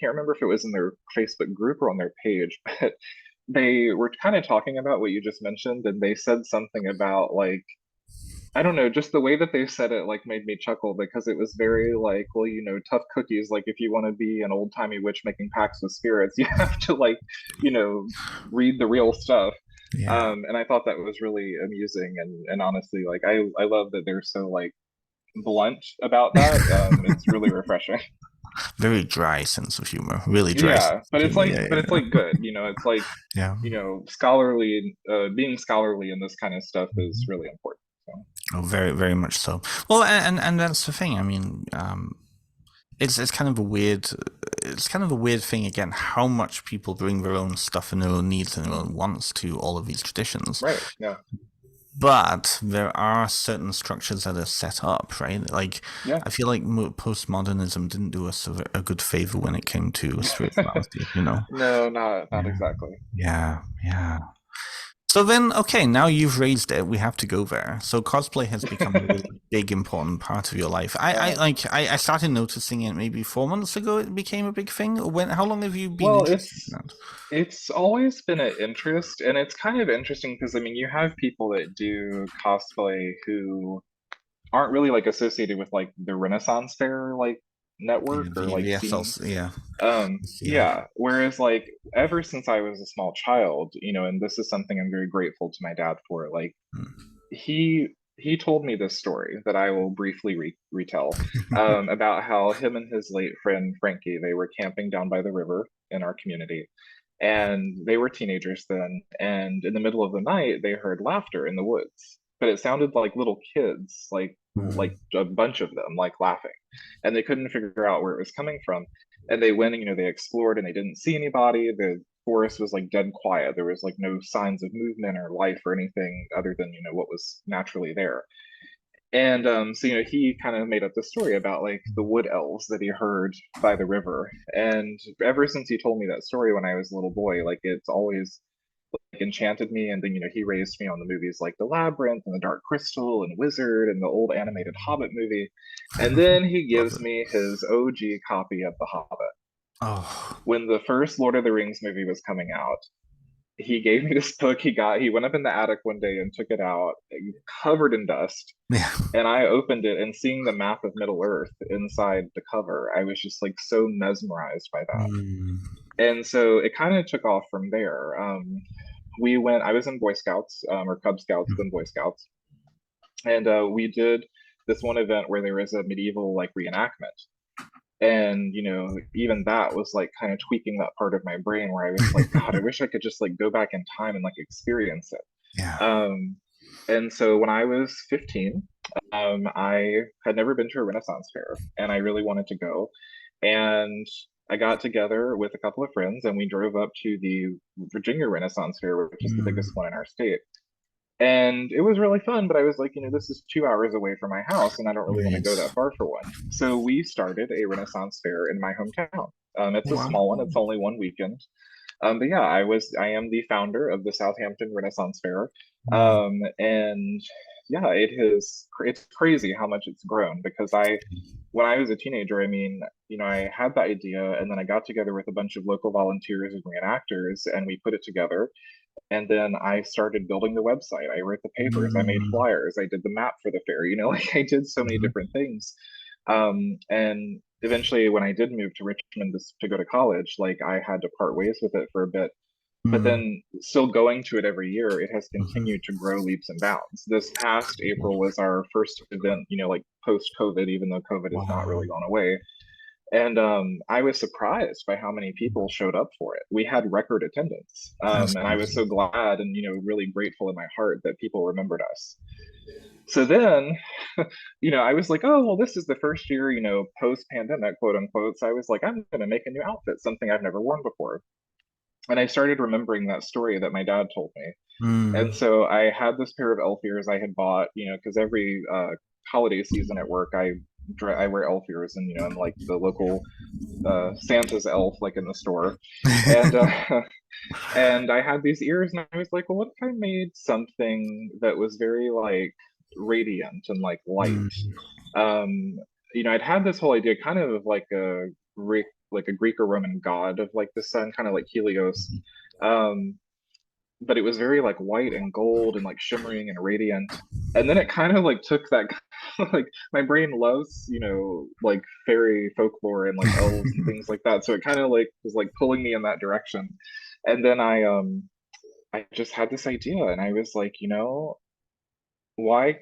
Can't remember if it was in their Facebook group or on their page, but they were kind of talking about what you just mentioned, and they said something about like I don't know, just the way that they said it like made me chuckle because it was very like, well, tough cookies. Like if you want to be an old timey witch making pacts with spirits, you have to like, you know, read the real stuff. Yeah. And I thought that was really amusing and honestly, like I love that they're so like blunt about that. It's really refreshing. Very dry sense of humor. Really dry sense Yeah, but of it's humor. like Yeah, but it's yeah, like good. It's like, yeah. scholarly being scholarly in this kind of stuff is Mhm. really important. So, Oh, very, very much so. Well, and that's the thing. I mean, it's kind of a weird, it's kind of a weird thing again. How much people bring their own stuff and their own needs and their mhm. own wants to all of these traditions. Right. Yeah. But there are certain structures that are set up, right? Like, Yeah. I feel like postmodernism didn't do us a good favor when it came to spirituality. No, not Yeah, exactly. yeah, yeah. So then, okay, now you've raised it, we have to go there. So cosplay has become a really big, important part of your life. Um, I started noticing it maybe 4 months ago. It became a big thing. How long have you been well, interested in that? it's always been an interest, and it's kind of interesting because I mean, you have people that do cosplay who aren't really like associated with like the Renaissance Fair like network Yeah, or like scene. VSLs, yeah, yeah. Yeah, whereas like ever since I was a small child, and this is something I'm very grateful to my dad for, like he he told me this story that I will briefly retell about how him and his late friend Frankie, they were camping down by the river in our community, and they were teenagers then, and in the middle of the night they heard laughter in the woods, but it sounded like little kids, like a bunch of them, like laughing, and they couldn't figure out where it was coming from. And they went and they explored and they didn't see anybody. The forest was like dead quiet. There was like no signs of movement or life or anything other than what was naturally there. And so he kind of made up the story about like the wood elves that he heard by the river. And ever since he told me that story when I was a little boy, like it's always like enchanted me. And then he raised me on the movies like The Labyrinth and The Dark Crystal and Wizard and the old animated Hobbit movie. And then he Love gives it. me his OG copy of The Hobbit. Oh, When the first Lord of the Rings movie was coming out, he gave me this book. He went up in the attic one day and took it out, covered in dust. yeah. And I opened it, and seeing the map of Middle Earth inside the cover, I was just like so mesmerized by that. Mm, And so it kind of took off from there. I was in Boy Scouts, or Cub Scouts, then Boy Scouts. And we did this one event where there was a medieval like reenactment. And even that was like kind of tweaking that part of my brain where I was like, God, I wish I could just like go back in time and like experience it. yeah. And so when I was 15, I had never been to a Renaissance fair and I really wanted to go. And I got together with a couple of friends and we drove up to the Virginia Renaissance Fair, which is the biggest Mm, one in our state. And it was really fun, but I was like, this is 2 hours away from my house, and I don't really want to go nice. that far for one. So we started a Renaissance fair in my hometown. It's a Wow. small one; it's only one weekend. But yeah, I am the founder of the Southampton Renaissance Fair, Mm, and yeah, it's crazy how much it's grown because when I was a teenager, I mean, I had the idea, and then I got together with a bunch of local volunteers and reenactors, and we put it together. And then I started building the website. I wrote the papers. I made mm, flyers. I did the map for the fair. Like I did so many mhm, different things. And eventually, when I did move to Richmond to go to college, like I had to part ways with it for a bit. But mm, then, still going to it every year, it has mhm. continued to grow leaps and bounds. This past April was our first event, like post COVID, even though COVID has not Wow. really gone away. And I was surprised by how many people showed up for it. We had record attendance. That's And I was so awesome. glad and, really grateful in my heart that people remembered us. So then, I was like, oh, well, this is the first year, post pandemic, quote unquote. So I was like, I'm going to make a new outfit, something I've never worn before. And I started remembering that story that my dad told me. And Mm. so I had this pair of elf ears I had bought, because every holiday season at work, I wear elf ears, and I'm like the local Santa's elf, like in the store, and and I had these ears, and I was like, well, what if I made something that was very like radiant and like light? Mm. Um, I'd had this whole idea, kind of like a Greek or Roman god of like the sun, kind of like Helios. Um, but it was very like white and gold and like shimmering and radiant. And then it kind of like took that like my brain loves, like fairy folklore and like elves and things like that. So it kind of like was like pulling me in that direction. And then I just had this idea and I was like, why,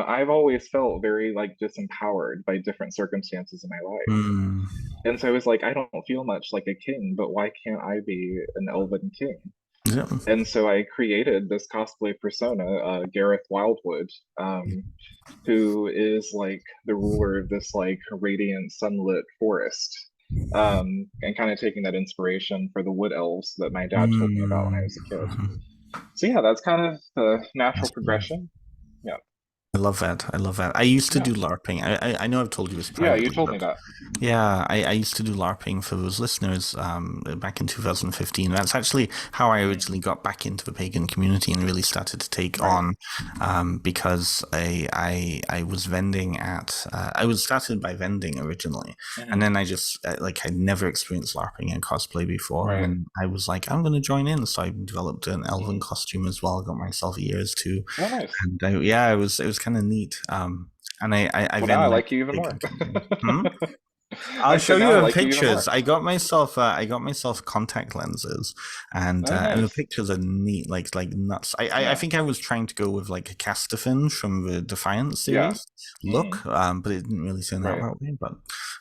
I've always felt very like disempowered by different circumstances in my life. Mm. And so I was like, I don't feel much like a king, but why can't I be an elven king? Yep. And so I created this cosplay persona, Gareth Wildwood, who is like the ruler of this like radiant sunlit forest. And kind of taking that inspiration for the wood elves that my dad told me about when I Mm. was a kid. Mhm. So yeah, that's kind of the natural That's cool. progression. Yeah. I love that. I love that. I used to Yeah. do LARPing. I know I've told you this Yeah, you privately, told me but that. yeah, I used to do LARPing for those listeners back in 2015. That's actually how I Hmm. originally got back into the pagan community and really started to take Right. on because I was vending at I was started by vending originally, and Hmm. then I just like I'd never experienced LARPing and cosplay before, and Right. then I was like I'm going to join in, so I developed an elven Hmm. costume as well, got myself ears too, Oh, nice. and yeah, it was kind of neat. And I Well, now then I left like you even pagan more. community. Hmm? I'll I show said now I you like you even pictures. more. I got myself contact lenses, Oh, and the nice. pictures are neat, like nuts. I Yeah. think I was trying to go with like a Castafin from the Defiance Yeah. series Hmm. look, but it didn't really turn out Right. that way. But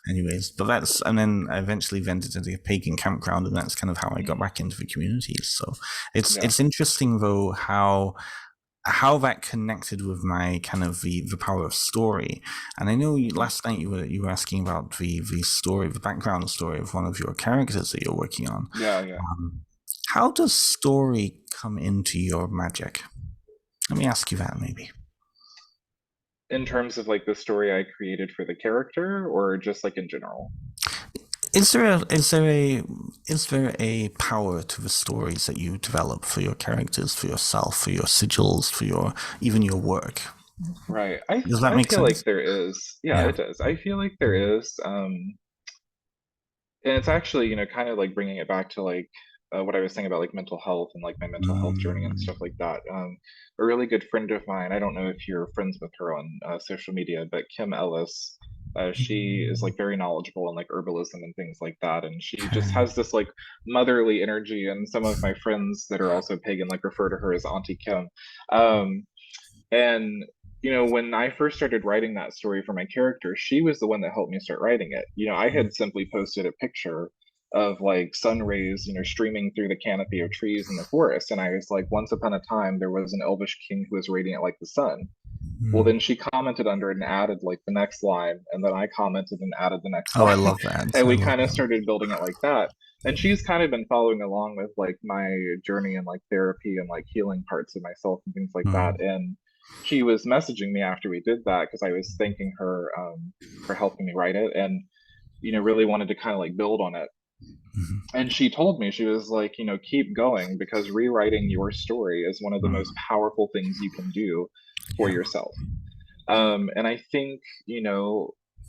anyways, but that's and then I eventually ventured into a pagan campground, and that's kind of how I got Hmm. back into the communities. So Yeah. it's interesting though how that connected with my kind of the power of story. And I know Hmm. last night you were asking about the story, the background story of one of your characters that you're working on. Yeah. Yeah. How does story come into your magic? Let me ask you that maybe. In terms of like the story I created for the character, or just like in general? Is there a power to the stories that you develop for your characters, for yourself, for your sigils, for your even your work? Right. I Does that I make feel like sense? there is. Yeah, Yeah. it does. I feel like there is. And it's actually, kind of like bringing it back to like what I was saying about like mental health and like my mental health journey and Mm, stuff like that. A really good friend of mine, I don't know if you're friends with her on social media, but Kim Ellis, she is like very knowledgeable in like herbalism and things like that, and she just okay. has this like motherly energy. And some of my friends that are also pagan like refer to her as Auntie Kim. Um, and when I first started writing that story for my character, she was the one that helped me start writing it. I had simply posted a picture of like sun rays, streaming through the canopy of trees in the forest. And I was like, once upon a time, there was an elvish king who was radiant like the sun. Well, Mm. then she commented under it and added like the next line. And then I commented and added the next Oh, I line. love that. And I we love kind of that. started building it like that. And she's kind of been following along with like my journey and like therapy and like healing parts of myself and things like that. Mm. And she was messaging me after we did that because I was thanking her for helping me write it, and really wanted to kind of like build on it. Mhm. And she told me, she was like, keep going, because rewriting your story is one of the most Mm. powerful things you can do for Yeah. yourself. And I think,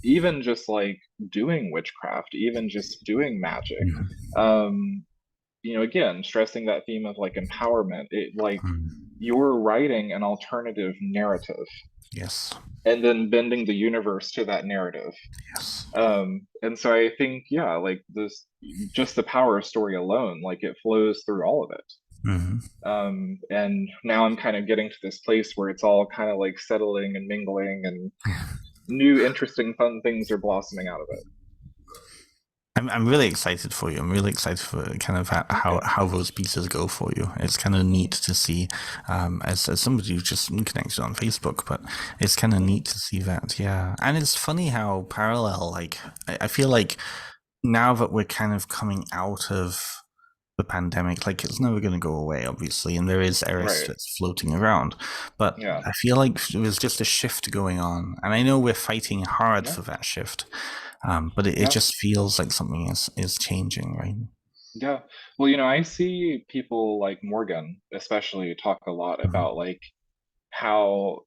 even just like doing witchcraft, even just doing magic, Mhm. um, again, stressing that theme of like empowerment, it like Mm. you're writing an alternative narrative Yes. and then bending the universe to that narrative. Yes. And so I think, yeah, like this, just the power of story alone, like it flows through all of it. Hmm. And now I'm kind of getting to this place where it's all kind of like settling and mingling, and new, interesting, fun things are blossoming out of it. I'm really excited for you. I'm really excited for kind of Okay. how those pieces go for you. It's kind of neat to see, as somebody who's just connected on Facebook, but it's kind of Hmm. neat to see that. Yeah, and it's funny how parallel. Like I feel like now that we're kind of coming out of the pandemic, like it's never going to go away, obviously, and there is Eris Right. that's floating around. But Yeah. I feel like there's just a shift going on, and I know we're fighting hard Yeah. for that shift. But it Yeah. just feels like something is changing, right? Yeah. Well, I see people like Morgan, especially, talk a lot Hmm. about like how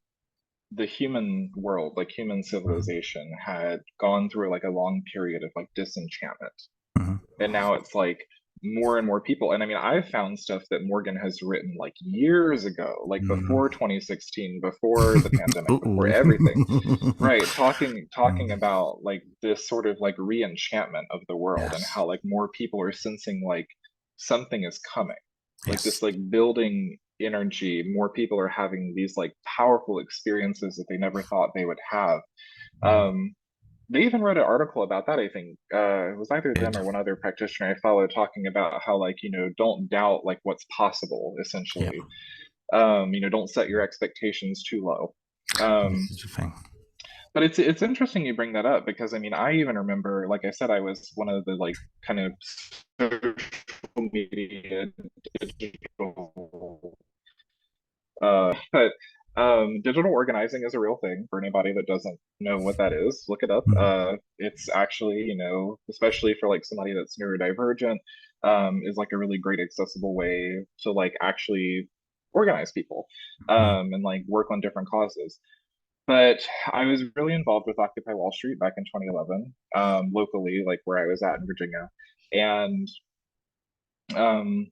the human world, like human Hmm. civilization, had gone through like a long period of like disenchantment. Hmm. And now it's like more and more people. And I mean, I've found stuff that Morgan has written like years ago, like Mm. before 2016, before the pandemic, before Ooh. everything. Right, talking Mm. about like this sort of like re-enchantment of the world, and Yes. how like more people are sensing like something is coming. Like this Yes. like building energy, more people are having these like powerful experiences that they never thought they would have. Mm. Um, they even wrote an article about that, I think. It was either them Good. or one other practitioner I follow, talking about how like, don't doubt like what's possible, Yeah. essentially. Don't set your expectations too low. This Um, is the thing. but it's interesting you bring that up, because I mean, I even remember, like I said, I was one of the like kind of social media digital but Digital organizing is a real thing for anybody that doesn't know what that is. Look it up. Mm, It's actually, especially for like somebody that's neurodivergent, is like a really great accessible way to like actually organize people, mm, and like work on different causes. But I was really involved with Occupy Wall Street back in 2011, locally, like where I was at in Virginia. And um,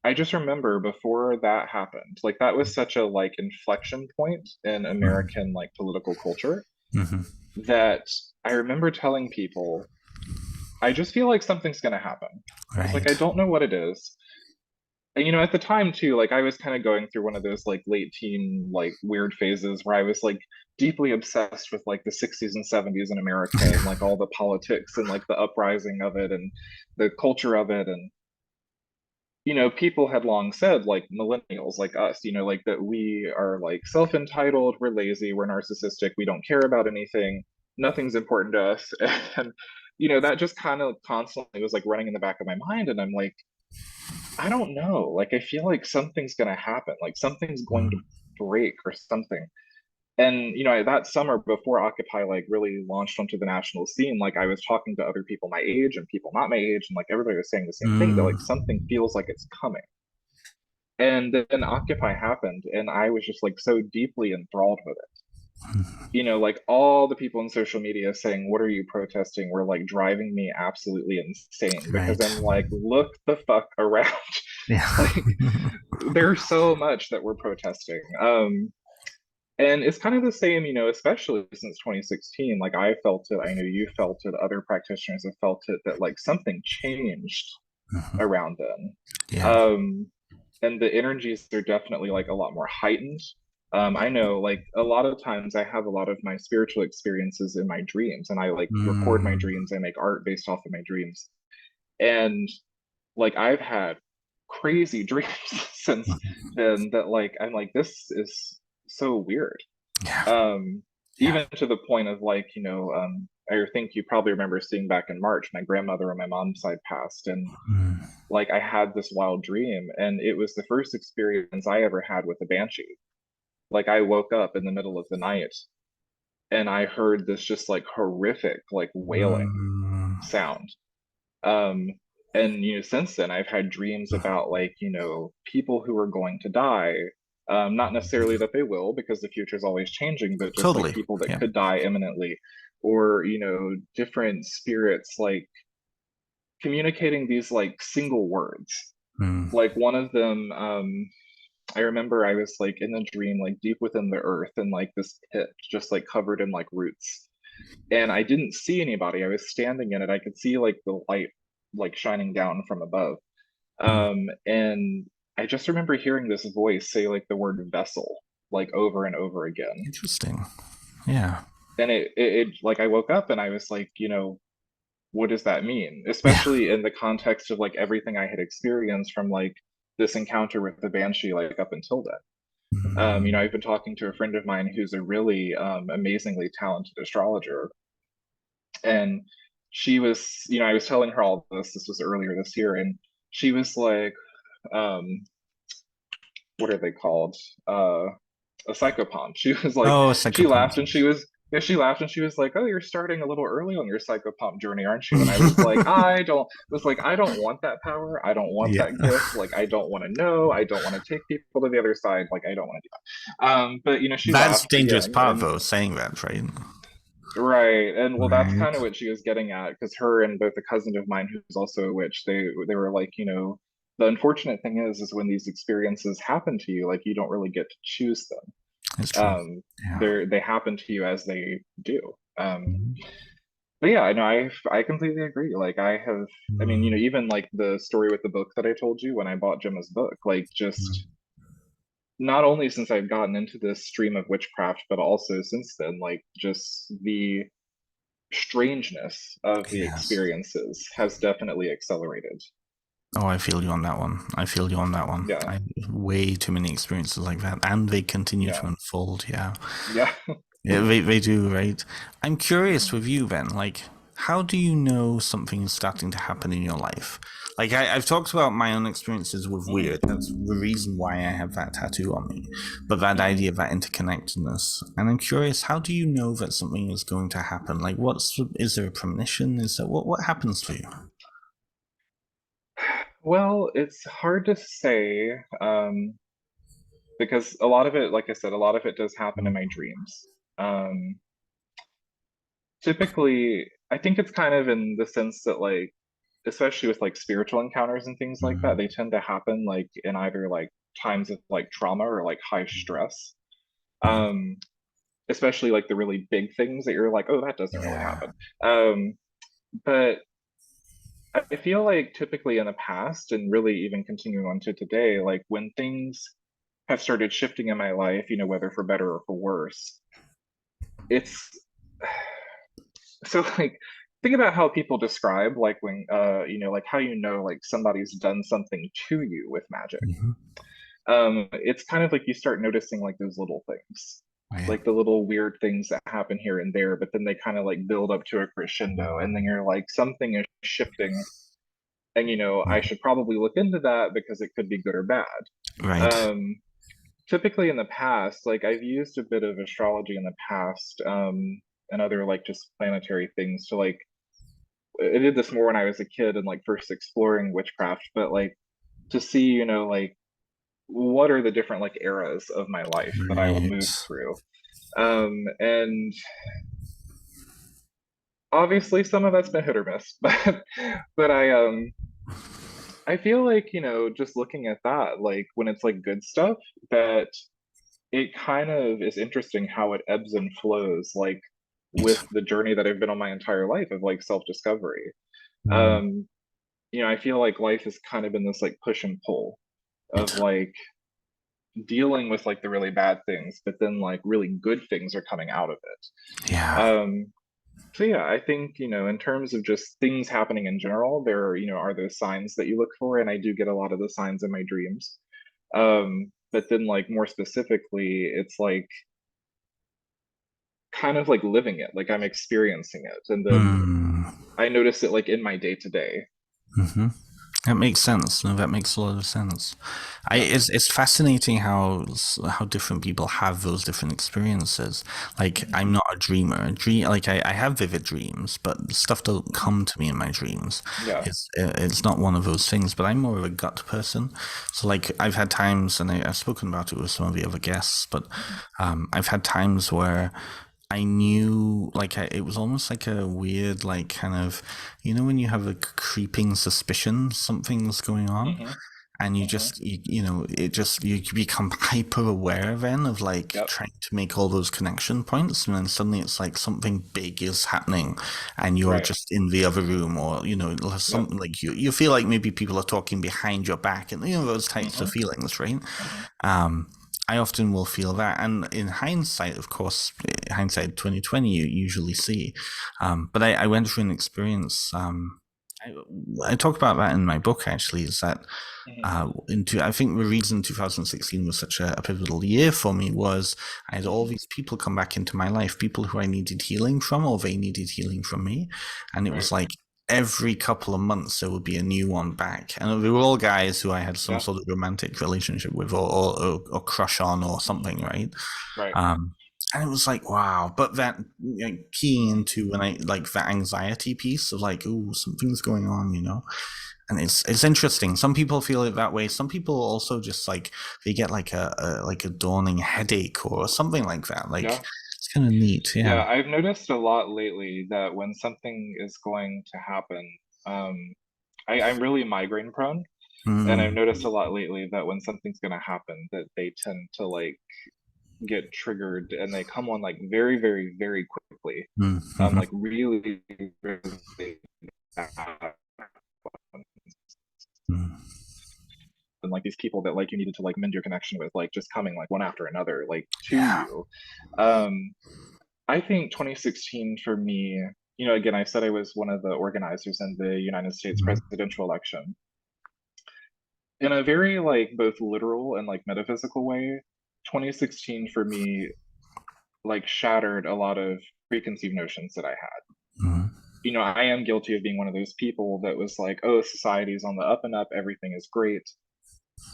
I just remember before that happened, like that was such a like inflection point in mm, American like political culture mhm. that I remember telling people, I just feel like something's going to happen. I was like, I Right. don't know what it is. And at the time too, like I was kind of going through one of those like late teen like weird phases where I was like deeply obsessed with like the 60s and 70s in America and like all the politics and like the uprising of it and the culture of it. And people had long said, like millennials, like us, like that we are like self-entitled, we're lazy, we're narcissistic, we don't care about anything, nothing's important to us. And, that just kind of constantly was like running in the back of my mind. And I'm like, I don't know. Like, I feel like something's going to happen, like something's going to Mm, break or something. And that summer before Occupy like really launched onto the national scene, like I was talking to other people my age and people not my age, and like everybody was saying the same thing, that mm, like something feels like it's coming. And then Occupy happened, and I was just like so deeply enthralled with it. Like all the people in social media saying, "What are you protesting?" were like driving me absolutely insane because right. I'm like, look the fuck around. Yeah. Like there's so much that we're protesting. And it's kind of the same, especially since 2016. Like I felt it, I know you felt it, other practitioners have felt it, that like something changed Mhm. around then. Yeah. Um, and the energies are definitely like a lot more heightened. I know like a lot of times I have a lot of my spiritual experiences in my dreams, and I like record my Mm, dreams. I make art based off of my dreams. And like I've had crazy dreams since mhm. then that like I'm like, this is so weird. Yeah. Um, Yeah. Even to the point of like, I think you probably remember seeing back in March, my grandmother on my mom's side passed, and Mm, like I had this wild dream, and it was the first experience I ever had with a banshee. Like I woke up in the middle of the night and I heard this just like horrific, like wailing mm, sound. Um, and since then I've had dreams about like, people who are going to die. Not necessarily that they will, because the future is always changing, but just like totally. people that Yeah. could die imminently, or different spirits like communicating these like single words. Mm, Like one of them, I remember I was like in the dream, like deep within the earth and like this pit, just like covered in like roots. And I didn't see anybody. I was standing in it. I could see like the light like shining down from above. mm. And I just remember hearing this voice say like the word vessel, like over and over again. Interesting. Yeah. And it like I woke up and I was like, what does that mean? Yeah. Especially in the context of like everything I had experienced from like this encounter with the banshee, like up until then. Mm, I've been talking to a friend of mine who's a really amazingly talented astrologer, and she was, I was telling her all this. This was earlier this year, and she was like, um, "What are they called? A psychopomp." She was like, oh, she laughed psychopomps. and she was. Yeah, she laughed and she was like, "Oh, you're starting a little early on your psychopomp journey, aren't you?" And I was like, I don't want that power. I don't want Yeah. that gift. Like, I don't want to know. I don't want to take people to the other side. Like, I don't want to do that. But she That's laughed dangerous again, part and though, saying that, right? right, and well, that's Right. kind of what she was getting at, because her and both a cousin of mine who's also a witch, they were like, the unfortunate thing is when these experiences happen to you, like you don't really get to choose them. It's true. Yeah. They happen to you as they do. Um, Mm, but yeah, I know I completely agree. Like I have, I mean, mm, even like the story with the book that I told you when I bought Gemma's book, like just mm. not only since I've gotten into this stream of witchcraft, but also since then, like just the strangeness of the Yes. experiences has definitely accelerated. Oh, I feel you on that one. I feel you on that one. Yeah, I way too many experiences like that, and they continue yeah, to unfold. Yeah. yeah. Yeah, they do, right? I'm curious with you, Ben. Like, how do you know something is starting to happen in your life? Like I've talked about my own experiences with weird. Hmm. That's the reason why I have that tattoo on me. But that Hmm. idea of that interconnectedness, and I'm curious, how do you know that something is going to happen? Like, is there a premonition? Is that what happens to you? Well, it's hard to say, because a lot of it, like I said, a lot of it does happen in my dreams. Um, Typically, I think it's kind of in the sense that, like, especially with like spiritual encounters and things like that, Mm, they tend to happen like in either like times of like trauma or like high stress. mhm. Um, Especially like the really big things that you're like, oh, that doesn't really Yeah. happen. Um, but I feel like typically in the past, and really even continuing on to today, like when things have started shifting in my life, whether for better or for worse, it's so like think about how people describe like when like how like somebody's done something to you with magic. Hmm. It's kind of like you start noticing like those little things, Yeah. like the little weird things that happen here and there, but then they kind of like build up to a crescendo, and then you're like, something is shifting, and I should probably look into that because it could be good or bad. Right. Um, Typically in the past, like I've used a bit of astrology in the past, and other like just planetary things to like I did this more when I was a kid and like first exploring witchcraft, but like to see, like what are the different like eras of my life that I will move Right. through. And obviously some of that's been hit or miss, but I feel like, just looking at that, like when it's like good stuff, that it kind of is interesting how it ebbs and flows, like with Right. the journey that I've been on my entire life of like self-discovery. Mm. Um, I feel like life has kind of been this like push and pull of Right. like dealing with like the really bad things, but then like really good things are coming out of it. Yeah. So yeah, I think, in terms of just things happening in general, there, are those signs that you look for, and I do get a lot of the signs in my dreams. But then like more specifically, it's like kind of like living it, like I'm experiencing it, and then Mm. I notice it like in my day to day. Hmm. That makes sense. No, that makes a lot of sense. Yeah. It's fascinating how different people have those different experiences. Like Hmm. I'm not a dreamer. Like I have vivid dreams, but stuff don't Hmm. come to me in my dreams. Yeah. It's not one of those things. But I'm more of a gut person. So like I've had times, and I've spoken about it with some of the other guests, but Hmm. I've had times where I knew, like, it was almost like a weird, like, kind of, when you have a creeping suspicion something's going on, Hmm. and you Hmm. just, you become hyper aware then of, like, Yep. trying to make all those connection points, and then suddenly it's like something big is happening, and you're Right. just in the other room, or, Yep. something like you feel like maybe people are talking behind your back, and, those types of Hmm. feelings, right? Hmm. Um, I often will feel that, and in hindsight, of course, hindsight 2020, you usually see. But I went through an experience. I, I talk about that in my book. Actually, is that Hmm. I think the reason 2016 was such a pivotal year for me was I had all Hmm. these people come back into my life, people who I needed healing from, or they needed healing from me, and it Right. was like every couple of months there would be a new one back, and they were all guys who I had some Yeah. sort of romantic relationship with, or crush on, or Hmm. something, right? Right. Um, and it was like, wow. But that, keying into when I like that anxiety piece of like, ooh, something's going on, and it's interesting. Some people feel it that way. Some people also just like they get like a dawning headache or something like that. Like Yeah. it's kind of neat, Yeah. yeah. I've noticed a lot lately that when something is going to happen, I'm really migraine prone. And I've Mm, noticed a lot lately that when something's going to happen, that they tend to like get triggered and they come on like very, very, very quickly. mm, mhm, Like really, really bad. mm. And like these people that like you needed to like mend your connection with, like just coming like one after another, like to Yeah. you. Um, I think 2016 for me, again, I said I was one of the organizers in the United States Mm, presidential election. In a very like both literal and like metaphysical way, 2016 for me like shattered a lot of preconceived notions that I had. mm. I am guilty of being one of those people that was like, oh, society's on the up and up, everything is great,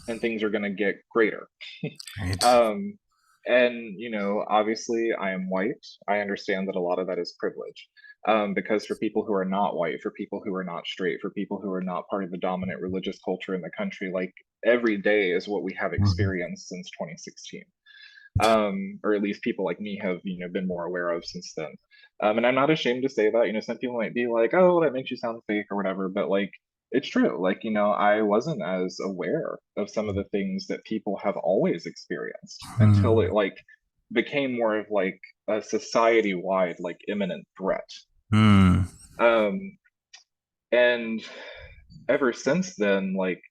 and things are going to get greater. Right. Um, and, obviously I am white. I understand that a lot of that is privilege. Because for people who are not white, for people who are not straight, for people who are not part of the dominant religious culture in the country, like every day is what we have Mhm. experienced since 2016. Or at least people like me have, been more aware of since then. And I'm not ashamed to say that. Some people might be like, "Oh, that makes you sound fake" or whatever, but like it's true. Like, I wasn't as aware of some of the things that people have always experienced until Hmm. it like became more of like a society-wide like imminent threat. Hmm. Um, and ever since then, like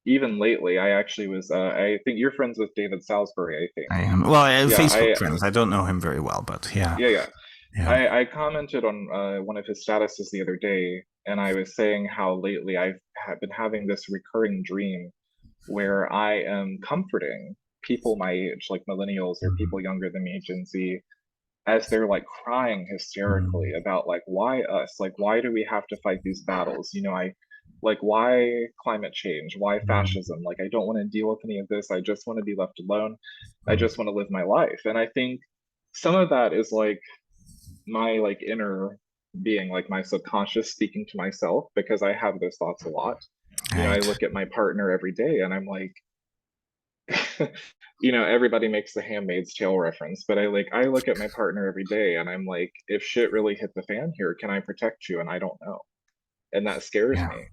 even lately, I actually was I think you're friends with David Salisbury, I think. I am well. Yeah, Facebook friends. I don't know him very well, but yeah, yeah. yeah. I commented on one of his statuses the other day, and I was saying how lately I've been having this recurring dream where I am comforting people my age, like millennials or people Mm, younger than me, Gen Z, as they're like crying hysterically mm, about like why us? Like why do we have to fight these battles? I like why climate change? Why mm, fascism? Like I don't want to deal with any of this. I just want to be left alone. I mm. just want to live my life. And I think some of that is like my like inner being, like my subconscious speaking to myself, because I have those thoughts a lot. I Right. look at my partner every day and I'm like, everybody makes the Handmaid's Tale reference, but I look at my partner every day and I'm like, if shit really hit the fan here, can I protect you? And I don't know. And that scares Yeah. me.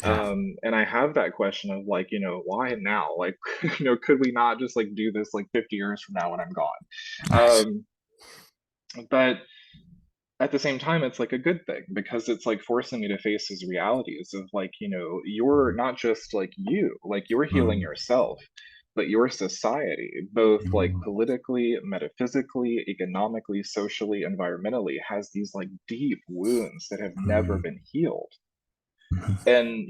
Yeah. And I have that question of like, why now? Like, could we not just like do this like 50 years from now when I'm gone? Right. But at the same time, it's like a good thing because it's like forcing me to face these realities of like, you're not just like you're healing Mm, yourself, but your society, both like mm, politically, metaphysically, economically, socially, environmentally, has these like deep wounds that have never mm, been healed. mhm, And,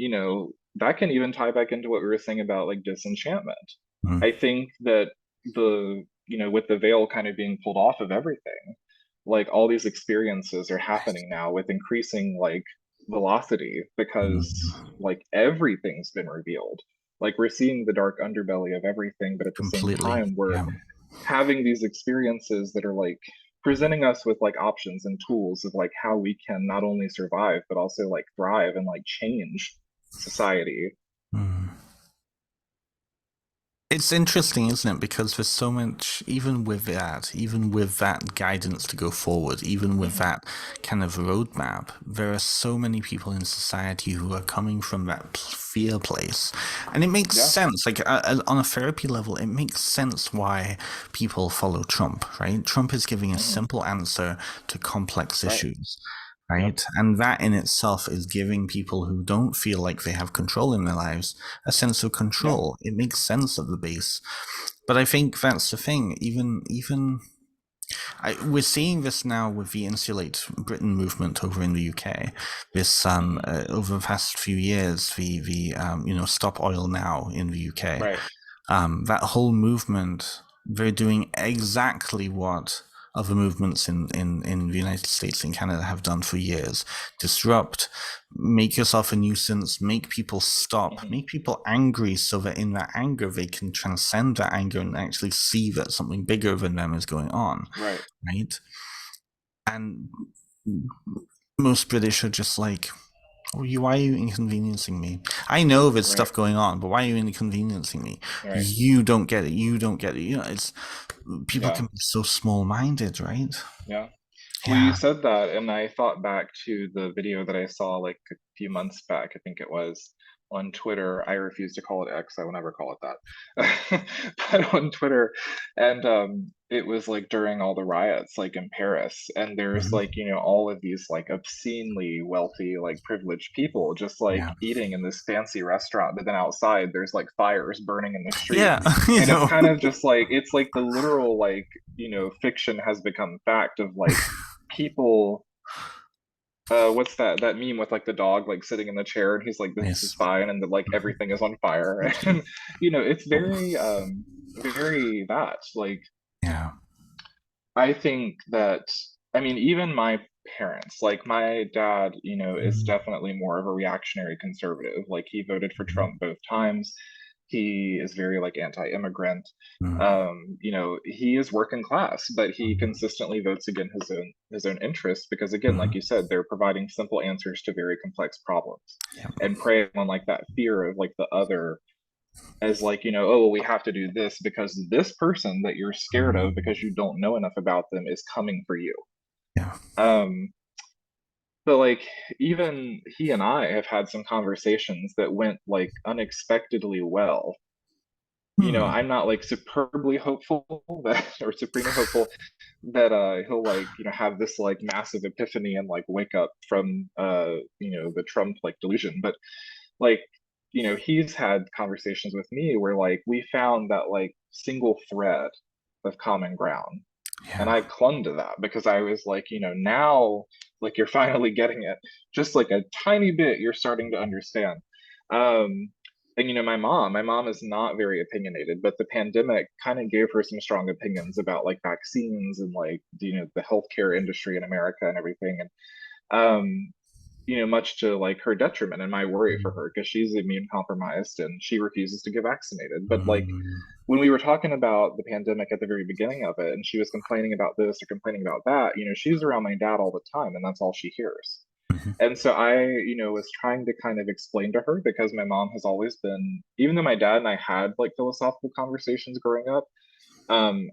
that can even tie back into what we were saying about like disenchantment. mm. I think that with the veil kind of being pulled off of everything, like all these experiences are happening now with increasing like velocity because Mm. like everything's been revealed. Like we're seeing the dark underbelly of everything, but at the same Completely. time, we're Yeah. having these experiences that are like presenting us with like options and tools of like how we can not only survive, but also like thrive and like change society. Mm. It's interesting, isn't it? Because there's so much, even with that guidance to go forward, even with Hmm. that kind of roadmap, there are so many people in society who are coming from that fear place. And it makes Yeah. sense. Like, on a therapy level, it makes sense why people follow Trump, right? Trump is giving a Hmm. simple answer to complex Right. issues. Yep. Right. And that in itself is giving people who don't feel like they have control in their lives a sense of Yeah. control. It makes sense at the base. But I think that's the thing. We're seeing this now with the Insulate Britain movement over in the UK. This Hmm. over the past few years, the Stop Oil Now in the UK. Right. That whole movement, they're doing exactly what other movements in the United States and Canada have done for years. Disrupt, make yourself a nuisance, make people stop, Hmm. make people angry so that in that anger they can transcend that anger and actually see that something bigger than them is going on, Right. right? And most British are just like, why are you inconveniencing me? I know there's Right. stuff going on, but why are you inconveniencing me? Right. You don't get it. You don't get it. It's people Yeah. can be so small-minded, right? Yeah. Well, you Yeah, said that, and I thought back to the video that I saw like a few months back, I think it was on Twitter. I refuse to call it X, I will never call it that. But on Twitter, and it was like during all the riots, like in Paris, and there's like, hmm, all of these like obscenely wealthy, like privileged people just like yeah, eating in this fancy restaurant, but then outside there's like fires burning in the street. yeah. you And it's know, kind of just like, it's like the literal, like, fiction has become fact of like, people what's that meme with like the dog like sitting in the chair and he's like this is yes, fine and then like everything is on fire and it's very very that like yeah, I think that I mean even my parents. Like my dad, is definitely more of a reactionary conservative. Like he voted for Mhm. Trump both times. He is very like anti-immigrant. Mhm. He is working class, but he Mhm. consistently votes against his own interests because again, like Mhm. you said, they're providing simple answers to very complex problems Yeah. and preying on like that fear of like the other as like, oh, well, we have to do this because this person that you're scared of because Mhm. you don't know enough about them is coming for you. Yeah. Um, but like even he and I have had some conversations that went like unexpectedly well. Hmm. I'm not like superbly hopeful that or supremely hopeful that he'll like, have this like massive epiphany and like wake up from the Trump like delusion. But like, he's had conversations with me where like we found that like single thread of common ground. And Yeah. I clung to that because I was like, now like you're finally getting it. Just like a tiny bit, you're starting to understand. Um, and my mom is not very opinionated, but the pandemic kind of gave her some strong opinions about like vaccines and like the healthcare industry in America and everything. And much to like her detriment and my worry for Mhm. her because she's immune compromised and she refuses to get vaccinated. But like Mhm. when we were talking about the pandemic at the very beginning of it, and she was complaining about this or complaining about that, she's around my dad all the time, and that's all she hears. Mhm. And so I, was trying to kind of explain to her because my mom has always been, even though my dad and I had like philosophical conversations growing up,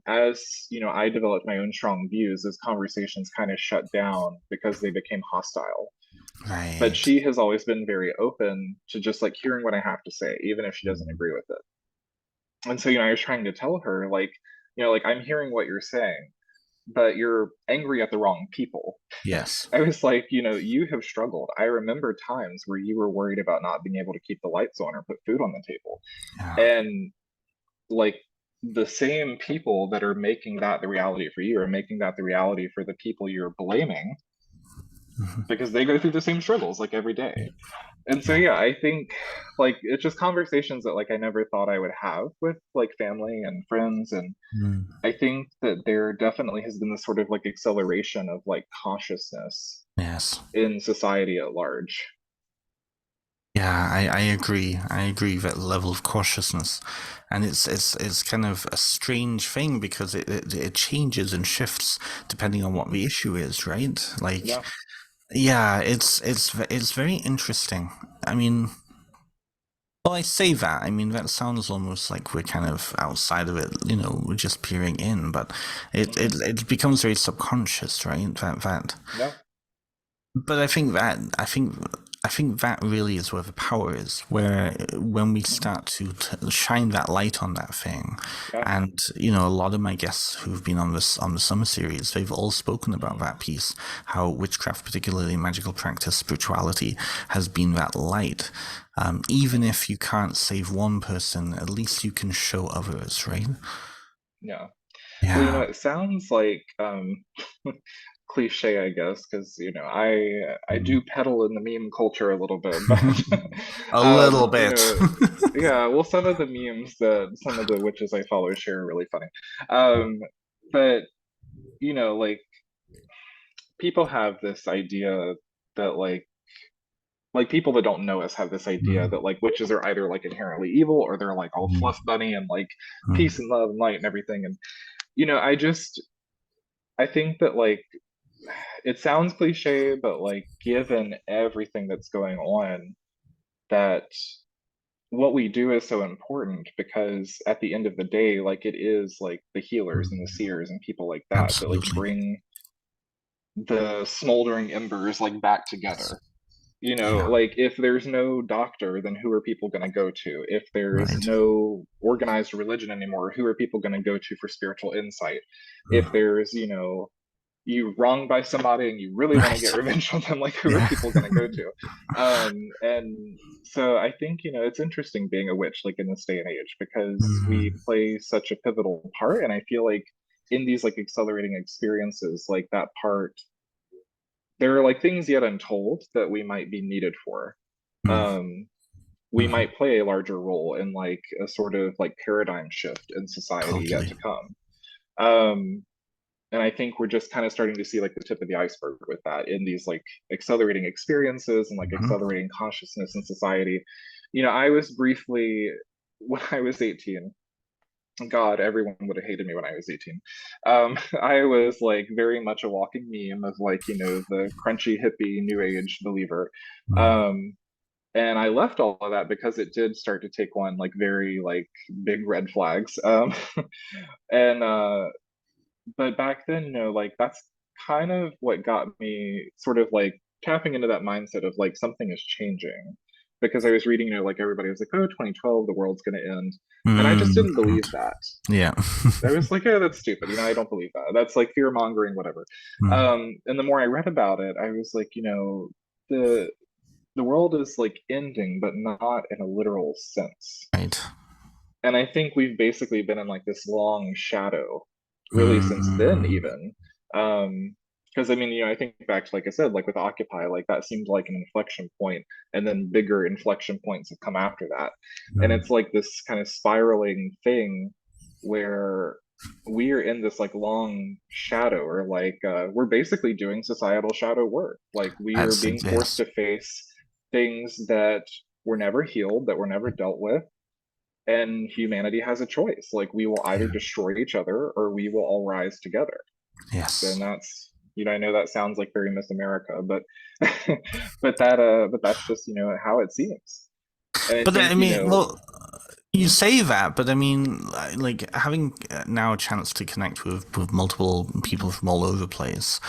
as I developed my own strong views, those conversations kind of shut down because they became hostile. But Right. she has always been very open to just like hearing what I have to say, even if she doesn't Mhm. agree with it. And so, I was trying to tell her, like, like I'm hearing what you're saying, but you're angry at the wrong people. Yes. I was like, you have struggled. I remember times where you were worried about not being able to keep the lights on or put food on the table. Yeah. And like the same people that are making that the reality for you are making that the reality for the people you're blaming Mhm. because they go through the same struggles like every day. Yeah. And so Yeah. yeah, I think like it's just conversations that like I never thought I would have with like family and friends. And Mm. I think that there definitely has been this sort of like acceleration of like consciousness Yes. in society at large. Yeah, I agree. I agree that level of cautiousness, and it's kind of a strange thing because it changes and shifts depending on what Hmm. the issue is, right? Like, Yeah. yeah, it's very interesting. I mean, well, I say that. I mean, that sounds almost like we're kind of outside of it. We're just peering in, but it Hmm. it, it becomes very subconscious, right? That Yeah. But I think that really is where the power is, where when we Hmm. start to shine that light on that thing, Yeah. and a lot of my guests who've been on the summer series, they've all spoken about Hmm. that piece, how witchcraft, particularly magical practice, spirituality, has been that light. Even Hmm. if you can't save one person, at least you can show others, right? Yeah. Well, Yeah. it sounds like cliche, I guess, because I Mm. do peddle in the meme culture a little bit, but A little um, you bit. know, yeah, well, some of the memes that some of the witches I follow share are really funny. Um, but like people have this idea that like people that don't know us have this idea Mm, that like witches are either like inherently evil or they're like all mm, fluff bunny and like peace mm, and love and light and everything. And I think that like it sounds cliche, but like given everything that's going on, that what we do is so important because at the end of the day, like it is like the healers and the mm. seers and people like that that like Absolutely. bring the smoldering embers like back Yes. together. Yeah. Like if there's no doctor, then who are people going to go to? If there's Right. no organized religion anymore, who are people going to go to for spiritual insight? If Mm. there's, you wronged by somebody and you really want to get Right. revenge on them, like who are Yeah. people going to go to? And so I think, it's interesting being a witch like in this day and age because we Mm. play such a pivotal part. And I feel like in these like accelerating experiences, like that part, there are like things yet untold that we might be needed for. Mm. Um, we Mhm. might play a larger role in like a sort of like paradigm shift in society yet Totally. to come. Um, and I think we're just kind of starting to see like the tip of the iceberg with that in these like accelerating experiences and like Mhm. accelerating consciousness in society. I was briefly, when I was 18, God, everyone would have hated me when I was 18. I was like very much a walking meme of like, the crunchy hippie new age believer. Mhm. Um, and I left all of that because it did start to take on like very like big red flags. And but back then, like that's kind of what got me sort of like tapping into that mindset of like something is changing. Because I was reading, like everybody was like, oh, 2012, the world's going to end. And I just Mm. didn't believe that. Yeah. I was like, yeah, that's stupid. I don't believe that. That's like fear mongering, whatever. Mm. And the more I read about it, I was like, the the world is like ending, but not in a literal sense. Right. And I think we've basically been in like this long shadow, really since then, Mm. even. Because I mean, I think back to like I said, like with Occupy, like that seemed like an inflection point, and then bigger inflection points have come after that. And Mm. it's like this kind of spiraling thing where we are in this like long shadow, or like we're basically doing societal shadow work. Like we are That's it. being forced Yes. to face things that were never healed, that were never dealt with, and humanity has a choice. Like we will either Yeah. destroy each other or we will all rise together. Yes. And that's, I know that sounds like very Miss America, but but that's just, how it seems. And I But think, I mean, well, you say that, but I mean, like having now a chance to connect with multiple people from all over the place.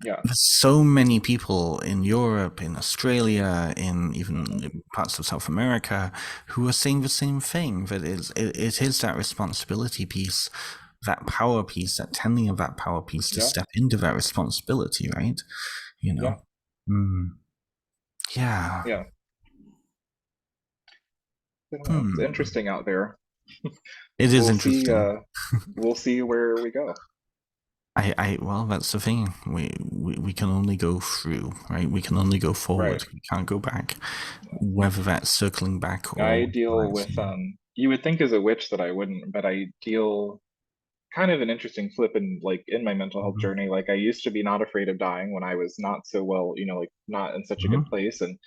yeah, There's so many people in Europe, in Australia, in hmm even parts of South America, who are saying the same thing. That it is that responsibility piece, that power piece, that tending of that power piece to yeah, step into that responsibility, right? You know. yeah, Mm. Yeah. yeah. I don't know. It's Hmm. interesting out there. It is We'll see. interesting. We'll see where we go. Well, that's the thing. We can only go through, right? We can only go Right. forward. We can't go back. Whether that's circling back I or deal with rising. you would think as a witch that I wouldn't, but I deal kind of an interesting flip in like in my mental health Mhm. journey. Like I used to be not afraid of dying when I was not so well, like not in such a good Mhm. place. And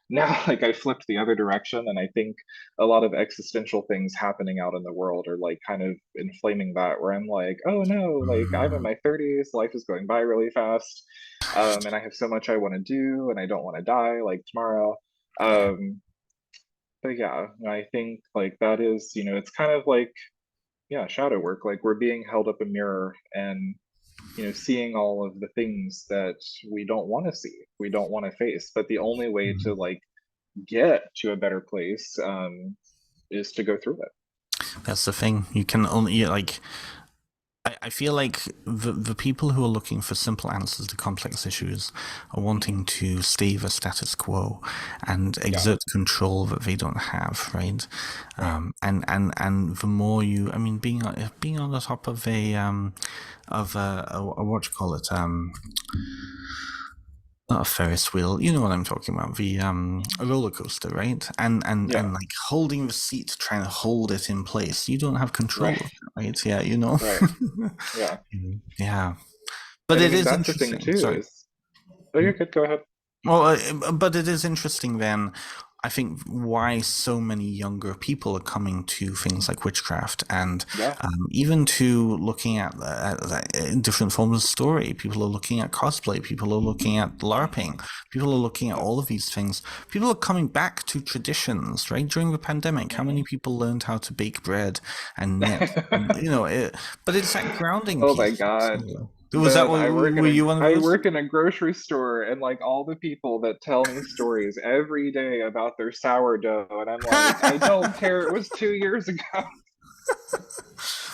now like I flipped the other direction, and I think a lot of existential things happening out in the world are like kind of inflaming that, where I'm like, oh no, like I'm in Mm. my 30s, life is going by really fast. And I have so much I want to do, and I don't want to die like tomorrow. Um, but yeah, I think like that is, it's kind of like, yeah, shadow work. Like we're being held up a mirror and, seeing all of the things that we don't want to see, we don't want to face. But the only way to Mm. like get to a better place is to go through it. That's the thing. You can only like. I feel like the people who are looking for simple answers to complex issues are Hmm wanting to stay the status quo and Yeah, exert control that they don't have, right? right. And the more you, I mean, being on the top of a what you call it, not a Ferris wheel. You know what I'm talking about. The a roller coaster, right? And Yeah, like holding the seat, trying to hold it in place. You don't have control right, of it, right? Yeah, you know. right. Yeah. Yeah, but And I it mean, is that's the thing interesting. too Sorry. is, oh, you're good, go ahead. Well, but it is interesting then. I think why so many younger people are coming to things like witchcraft and Yeah. even to looking at different forms of story. People are looking at cosplay. People are looking at hmm LARPing. People are looking at Yeah. all of these things. People are coming back to traditions, right? During the pandemic, how hmm many people learned how to bake bread and knit? You know, but it's that grounding Oh my piece. God. So, was that Ben, what, were you one of I those? work in a grocery store, and like all the people that tell me stories every day about their sourdough, and I'm like, I don't care. It was 2 years ago.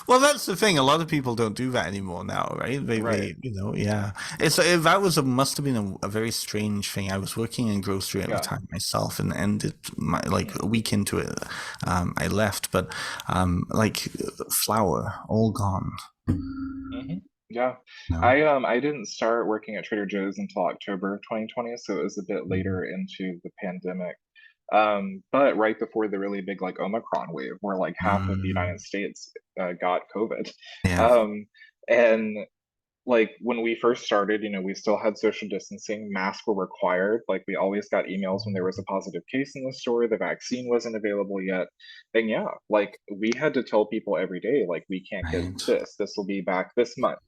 Well, that's the thing. A lot of people don't do that anymore now, right? Right. Yeah. That was must have been a very strange thing. I was working in grocery at the Yeah. time myself, and like hmm a week into it, I left. But like flour, all gone. hmm Yeah. No. I didn't start working at Trader Joe's until October 2020, so it was a bit later into the pandemic. But right before the really big like Omicron wave, where like half of the Mm, United States got COVID. yeah. Um, and like when we first started, we still had social distancing, masks were required. Like we always got emails when there was a positive case in the store, the vaccine wasn't available yet. And yeah, like we had to tell people every day, like we can't get Right. this will be back this month.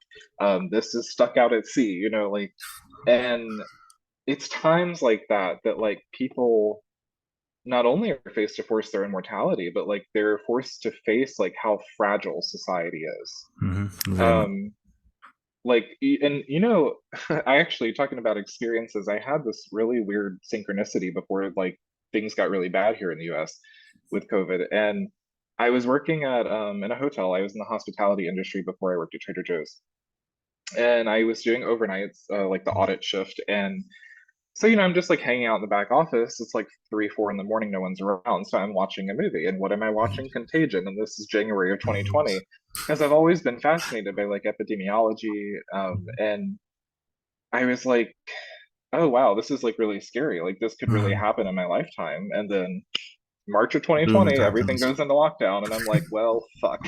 This is stuck out at sea, like, and it's times like that that like people not only are faced to force their immortality, but like they're forced to face like how fragile society is. Very much. Um, like and I actually, talking about experiences, I had this really weird synchronicity before like things got really bad here in the US with COVID. And I was working at in a hotel. I was in the hospitality industry before I worked at Trader Joe's, and I was doing overnights, like the audit shift. And so, I'm just like hanging out in the back office. It's like 3, 4 in the morning, no one's around. So I'm watching a movie. And what am I watching? Contagion. And this is January of 2020. Because I've always been fascinated by like epidemiology. And I was like, oh wow, this is like really scary. Like this could really happen in my lifetime. And then March of Boom, it 2020, everything happens. goes into lockdown. And I'm like, well, fuck.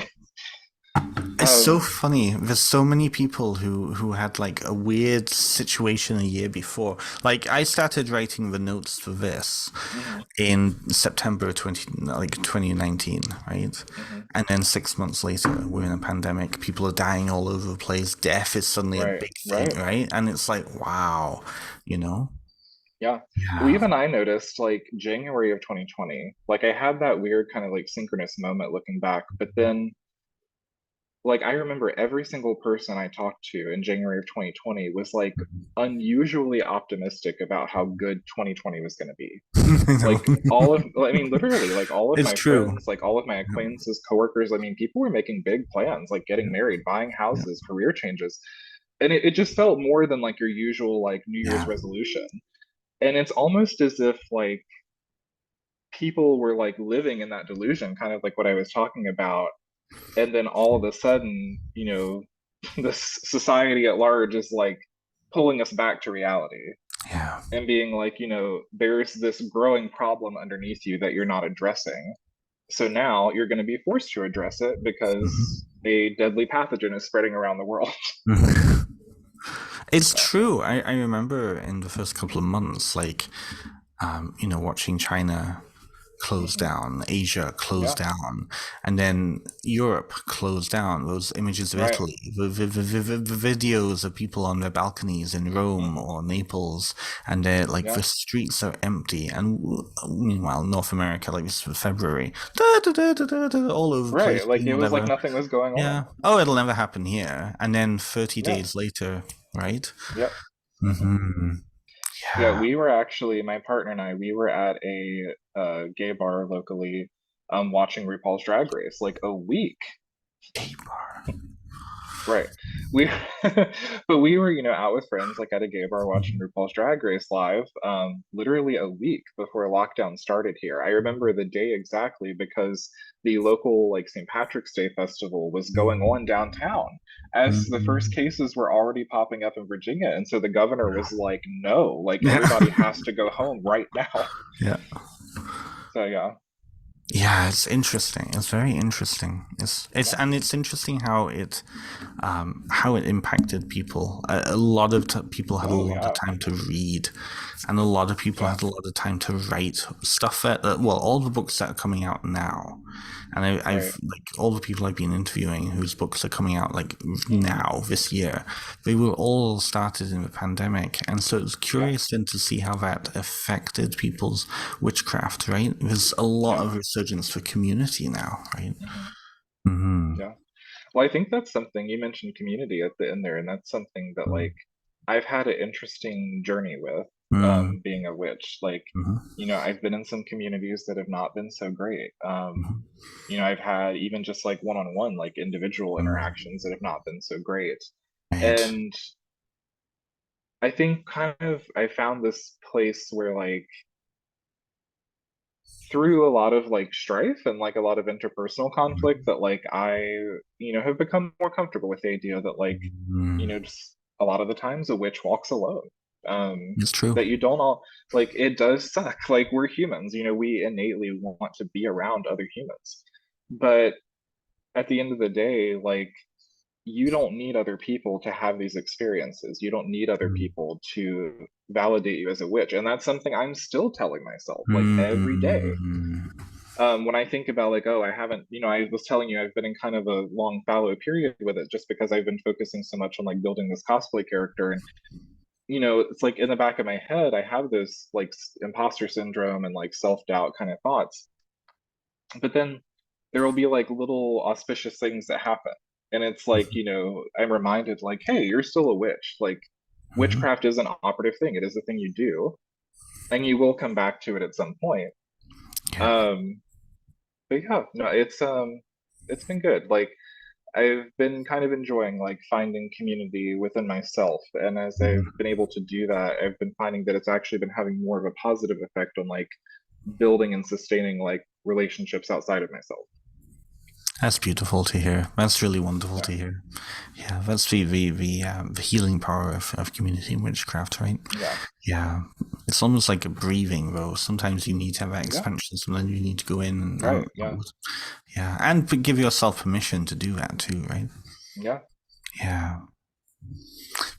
It's so Um, funny. There's so many people who had like a weird situation a year before. Like I started writing the notes for this mhm, in September 2019, right? mhm. And then 6 months later, we're in a pandemic. People are dying all over the place. Death is suddenly a Right, big thing, right. right? And it's like, wow, you know? Yeah. Well, Yeah. even I noticed like January of 2020, like I had that weird kind of like synchronous moment looking back, but then like I remember every single person I talked to in January of 2020 was like unusually optimistic about how good 2020 was going to be. I know. Like I mean, literally, like all of It's my true. friends, like all of my acquaintances, coworkers, I mean, people were making big plans, like getting married, buying Yeah. houses, career changes. And it just felt more than like your usual like New Year's Yeah. resolution. And it's almost as if like people were like living in that delusion, kind of like what I was talking about. And then all of a sudden, this society at large is like pulling us back to reality Yeah. and being like, there's this growing problem underneath you that you're not addressing. So now you're going to be forced to address it because a deadly pathogen is spreading around the world. Mhm. It's Yeah. true. I remember in the first couple of months, like, watching China close Hmm. down, Asia close Yeah. down, and then Europe close down. Those images of Right. Italy, the videos of people on their balconies in Rome Hmm. or Naples, and they're like Yeah. the streets are empty. And meanwhile, North America, like this is February, da, da, da, da, da, da, all over the place, Right. Like doing it was like whatever. nothing was going Yeah. on. Oh, it'll never happen here. And then 30 Yeah. days later, right? Yep. Hmm. Mm-hmm. Yeah, Yeah. we were actually, my partner and I, we were at a gay bar locally, watching RuPaul's Drag Race like a week. K-bar. Right. We, but we were, out with friends like at a gay bar watching RuPaul's Drag Race live, literally a week before lockdown started here. I remember the day exactly because the local like St. Patrick's Day festival was going on downtown as the first Mm-hmm. cases were already popping up in Virginia. And so the governor was like, no, like Yeah. everybody has to go home right now. Yeah. So yeah, Yeah, it's interesting. It's very interesting. It's yeah. and it's interesting how it impacted people. A lot of people had a Oh lot of yeah, time to read, and a lot of people yeah, had a lot of time to write stuff well, all the books that are coming out now, and right. I've like all the people I've been interviewing whose books are coming out like Hmm. now this year, they were all started in the pandemic, and so it's Yeah, curious then to see how that affected people's witchcraft. Right, there's a lot yeah. of resurgence for community now. Right. Hmm. Mm-hmm. Yeah. Well, I think that's something you mentioned community at the end there, and that's something that like I've had an interesting journey with, Mm-hmm. being a witch. Like, Mm-hmm. I've been in some communities that have not been so great. Mm-hmm. I've had even just like one-on-one, like individual Mm-hmm. interactions that have not been so great. Right. And I think kind of I found this place where like through a lot of like strife and like a lot of interpersonal conflict that like I, have become more comfortable with the idea that like, Mm-hmm. just a lot of the times a witch walks alone. It's true. That you don't all like it does suck. Like we're humans, we innately want to be around other humans. But at the end of the day, like you don't need other people to have these experiences. You don't need other Mm. people to validate you as a witch. And that's something I'm still telling myself, like every day. Mm. When I think about like, oh, I haven't, I was telling you I've been in kind of a long fallow period with it just because I've been focusing so much on like building this cosplay character. And, it's like in the back of my head, I have this like imposter syndrome and like self-doubt kind of thoughts. But then there will be like little auspicious things that happen. And it's like, I'm reminded like, hey, you're still a witch. Like Mhm. witchcraft is an operative thing. It is a thing you do, and you will come back to it at some point. Yeah. Um, but yeah, no, it's been good. Like I've been kind of enjoying like finding community within myself. And as I've Mhm. been able to do that, I've been finding that it's actually been having more of a positive effect on like building and sustaining like relationships outside of myself. That's beautiful to hear. That's really wonderful Yeah. to hear. Yeah, that's the healing power of community witchcraft, right? Yeah. Yeah, it's almost like a breathing, though. Sometimes you need to have that Yeah. expansion. Sometimes you need to go in and Right. Yeah. yeah, and give yourself permission to do that too, right? Yeah. Yeah.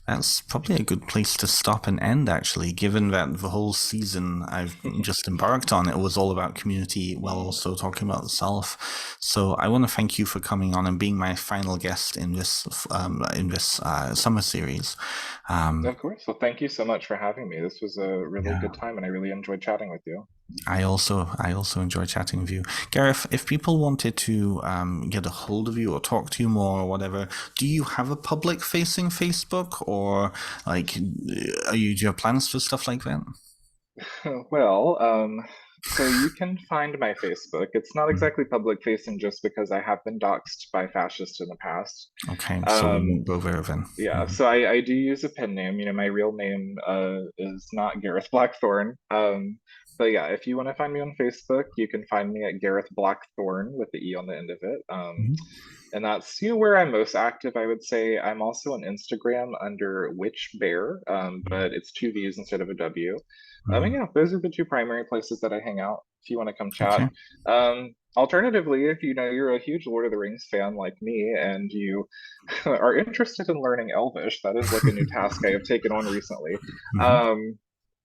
That's probably a good place to stop and end, actually, given that the whole season I've just embarked on, it was all about community while also talking about the self. So I want to thank you for coming on and being my final guest in this summer series. Of course. Well, thank you so much for having me. This was a really Yeah. good time, and I really enjoyed chatting with you. I also enjoy chatting with you, Gareth. If people wanted to get a hold of you or talk to you more or whatever, do you have a public-facing Facebook or like, do you have plans for stuff like that? Well, so you can find my Facebook. It's not Mm. exactly public facing just because I have been doxxed by fascists in the past. Okay, so we Um, won't go there then. yeah, Mhm. so I do use a pen name. My real name is not Gareth Blackthorne. But yeah, if you want to find me on Facebook, you can find me at Gareth Blackthorne with the E on the end of it. Mhm. And that's where I'm most active, I would say. I'm also on Instagram under Witch Bear, but it's two V's instead of a W. And Mhm. yeah, those are the two primary places that I hang out if you want to come chat. Okay. Alternatively, if you're a huge Lord of the Rings fan like me and you are interested in learning Elvish, that is like a new task I have taken on recently. Mhm. Um,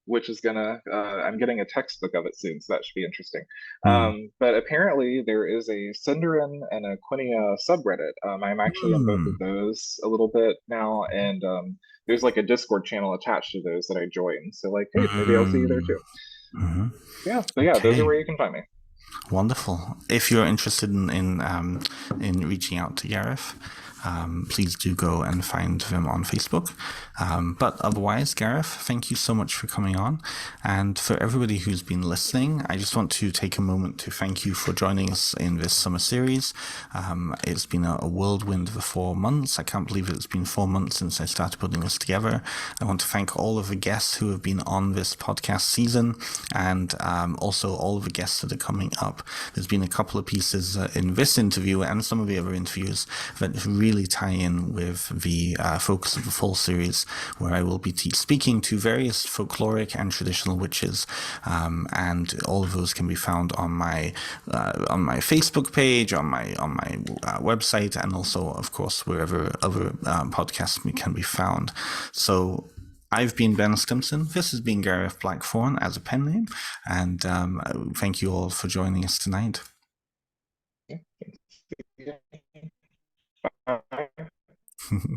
which is I'm getting a textbook of it soon, so that should be interesting. Mm. But apparently there is a Cinderin and a Quinia subreddit. I'm actually on both of Mm. those a little bit now, and there's like a Discord channel attached to those that I joined. So like, hey, maybe I'll see you there Mm. too. Mhm. Yeah, so yeah, those are Okay. where you can find me. Wonderful. If you're interested in reaching out to Gareth, please do go and find him on Facebook. But otherwise, Gareth, thank you so much for coming on. And for everybody who's been listening, I just want to take a moment to thank you for joining us in this summer series. It's been a whirlwind for 4 months. I can't believe it's been 4 months since I started putting this together. I want to thank all of the guests who have been on this podcast season and also all of the guests that are coming up. There's been a couple of pieces in this interview and some of the other interviews that really tie in with the focus of the full series, where I will be speaking to various folkloric and traditional witches, and all of those can be found on my Facebook page, on my website, and also, of course, wherever other podcasts can be found. So I've been Ben Stimson. This has been Gareth Blackthorne as a pen name, and thank you all for joining us tonight. Yeah.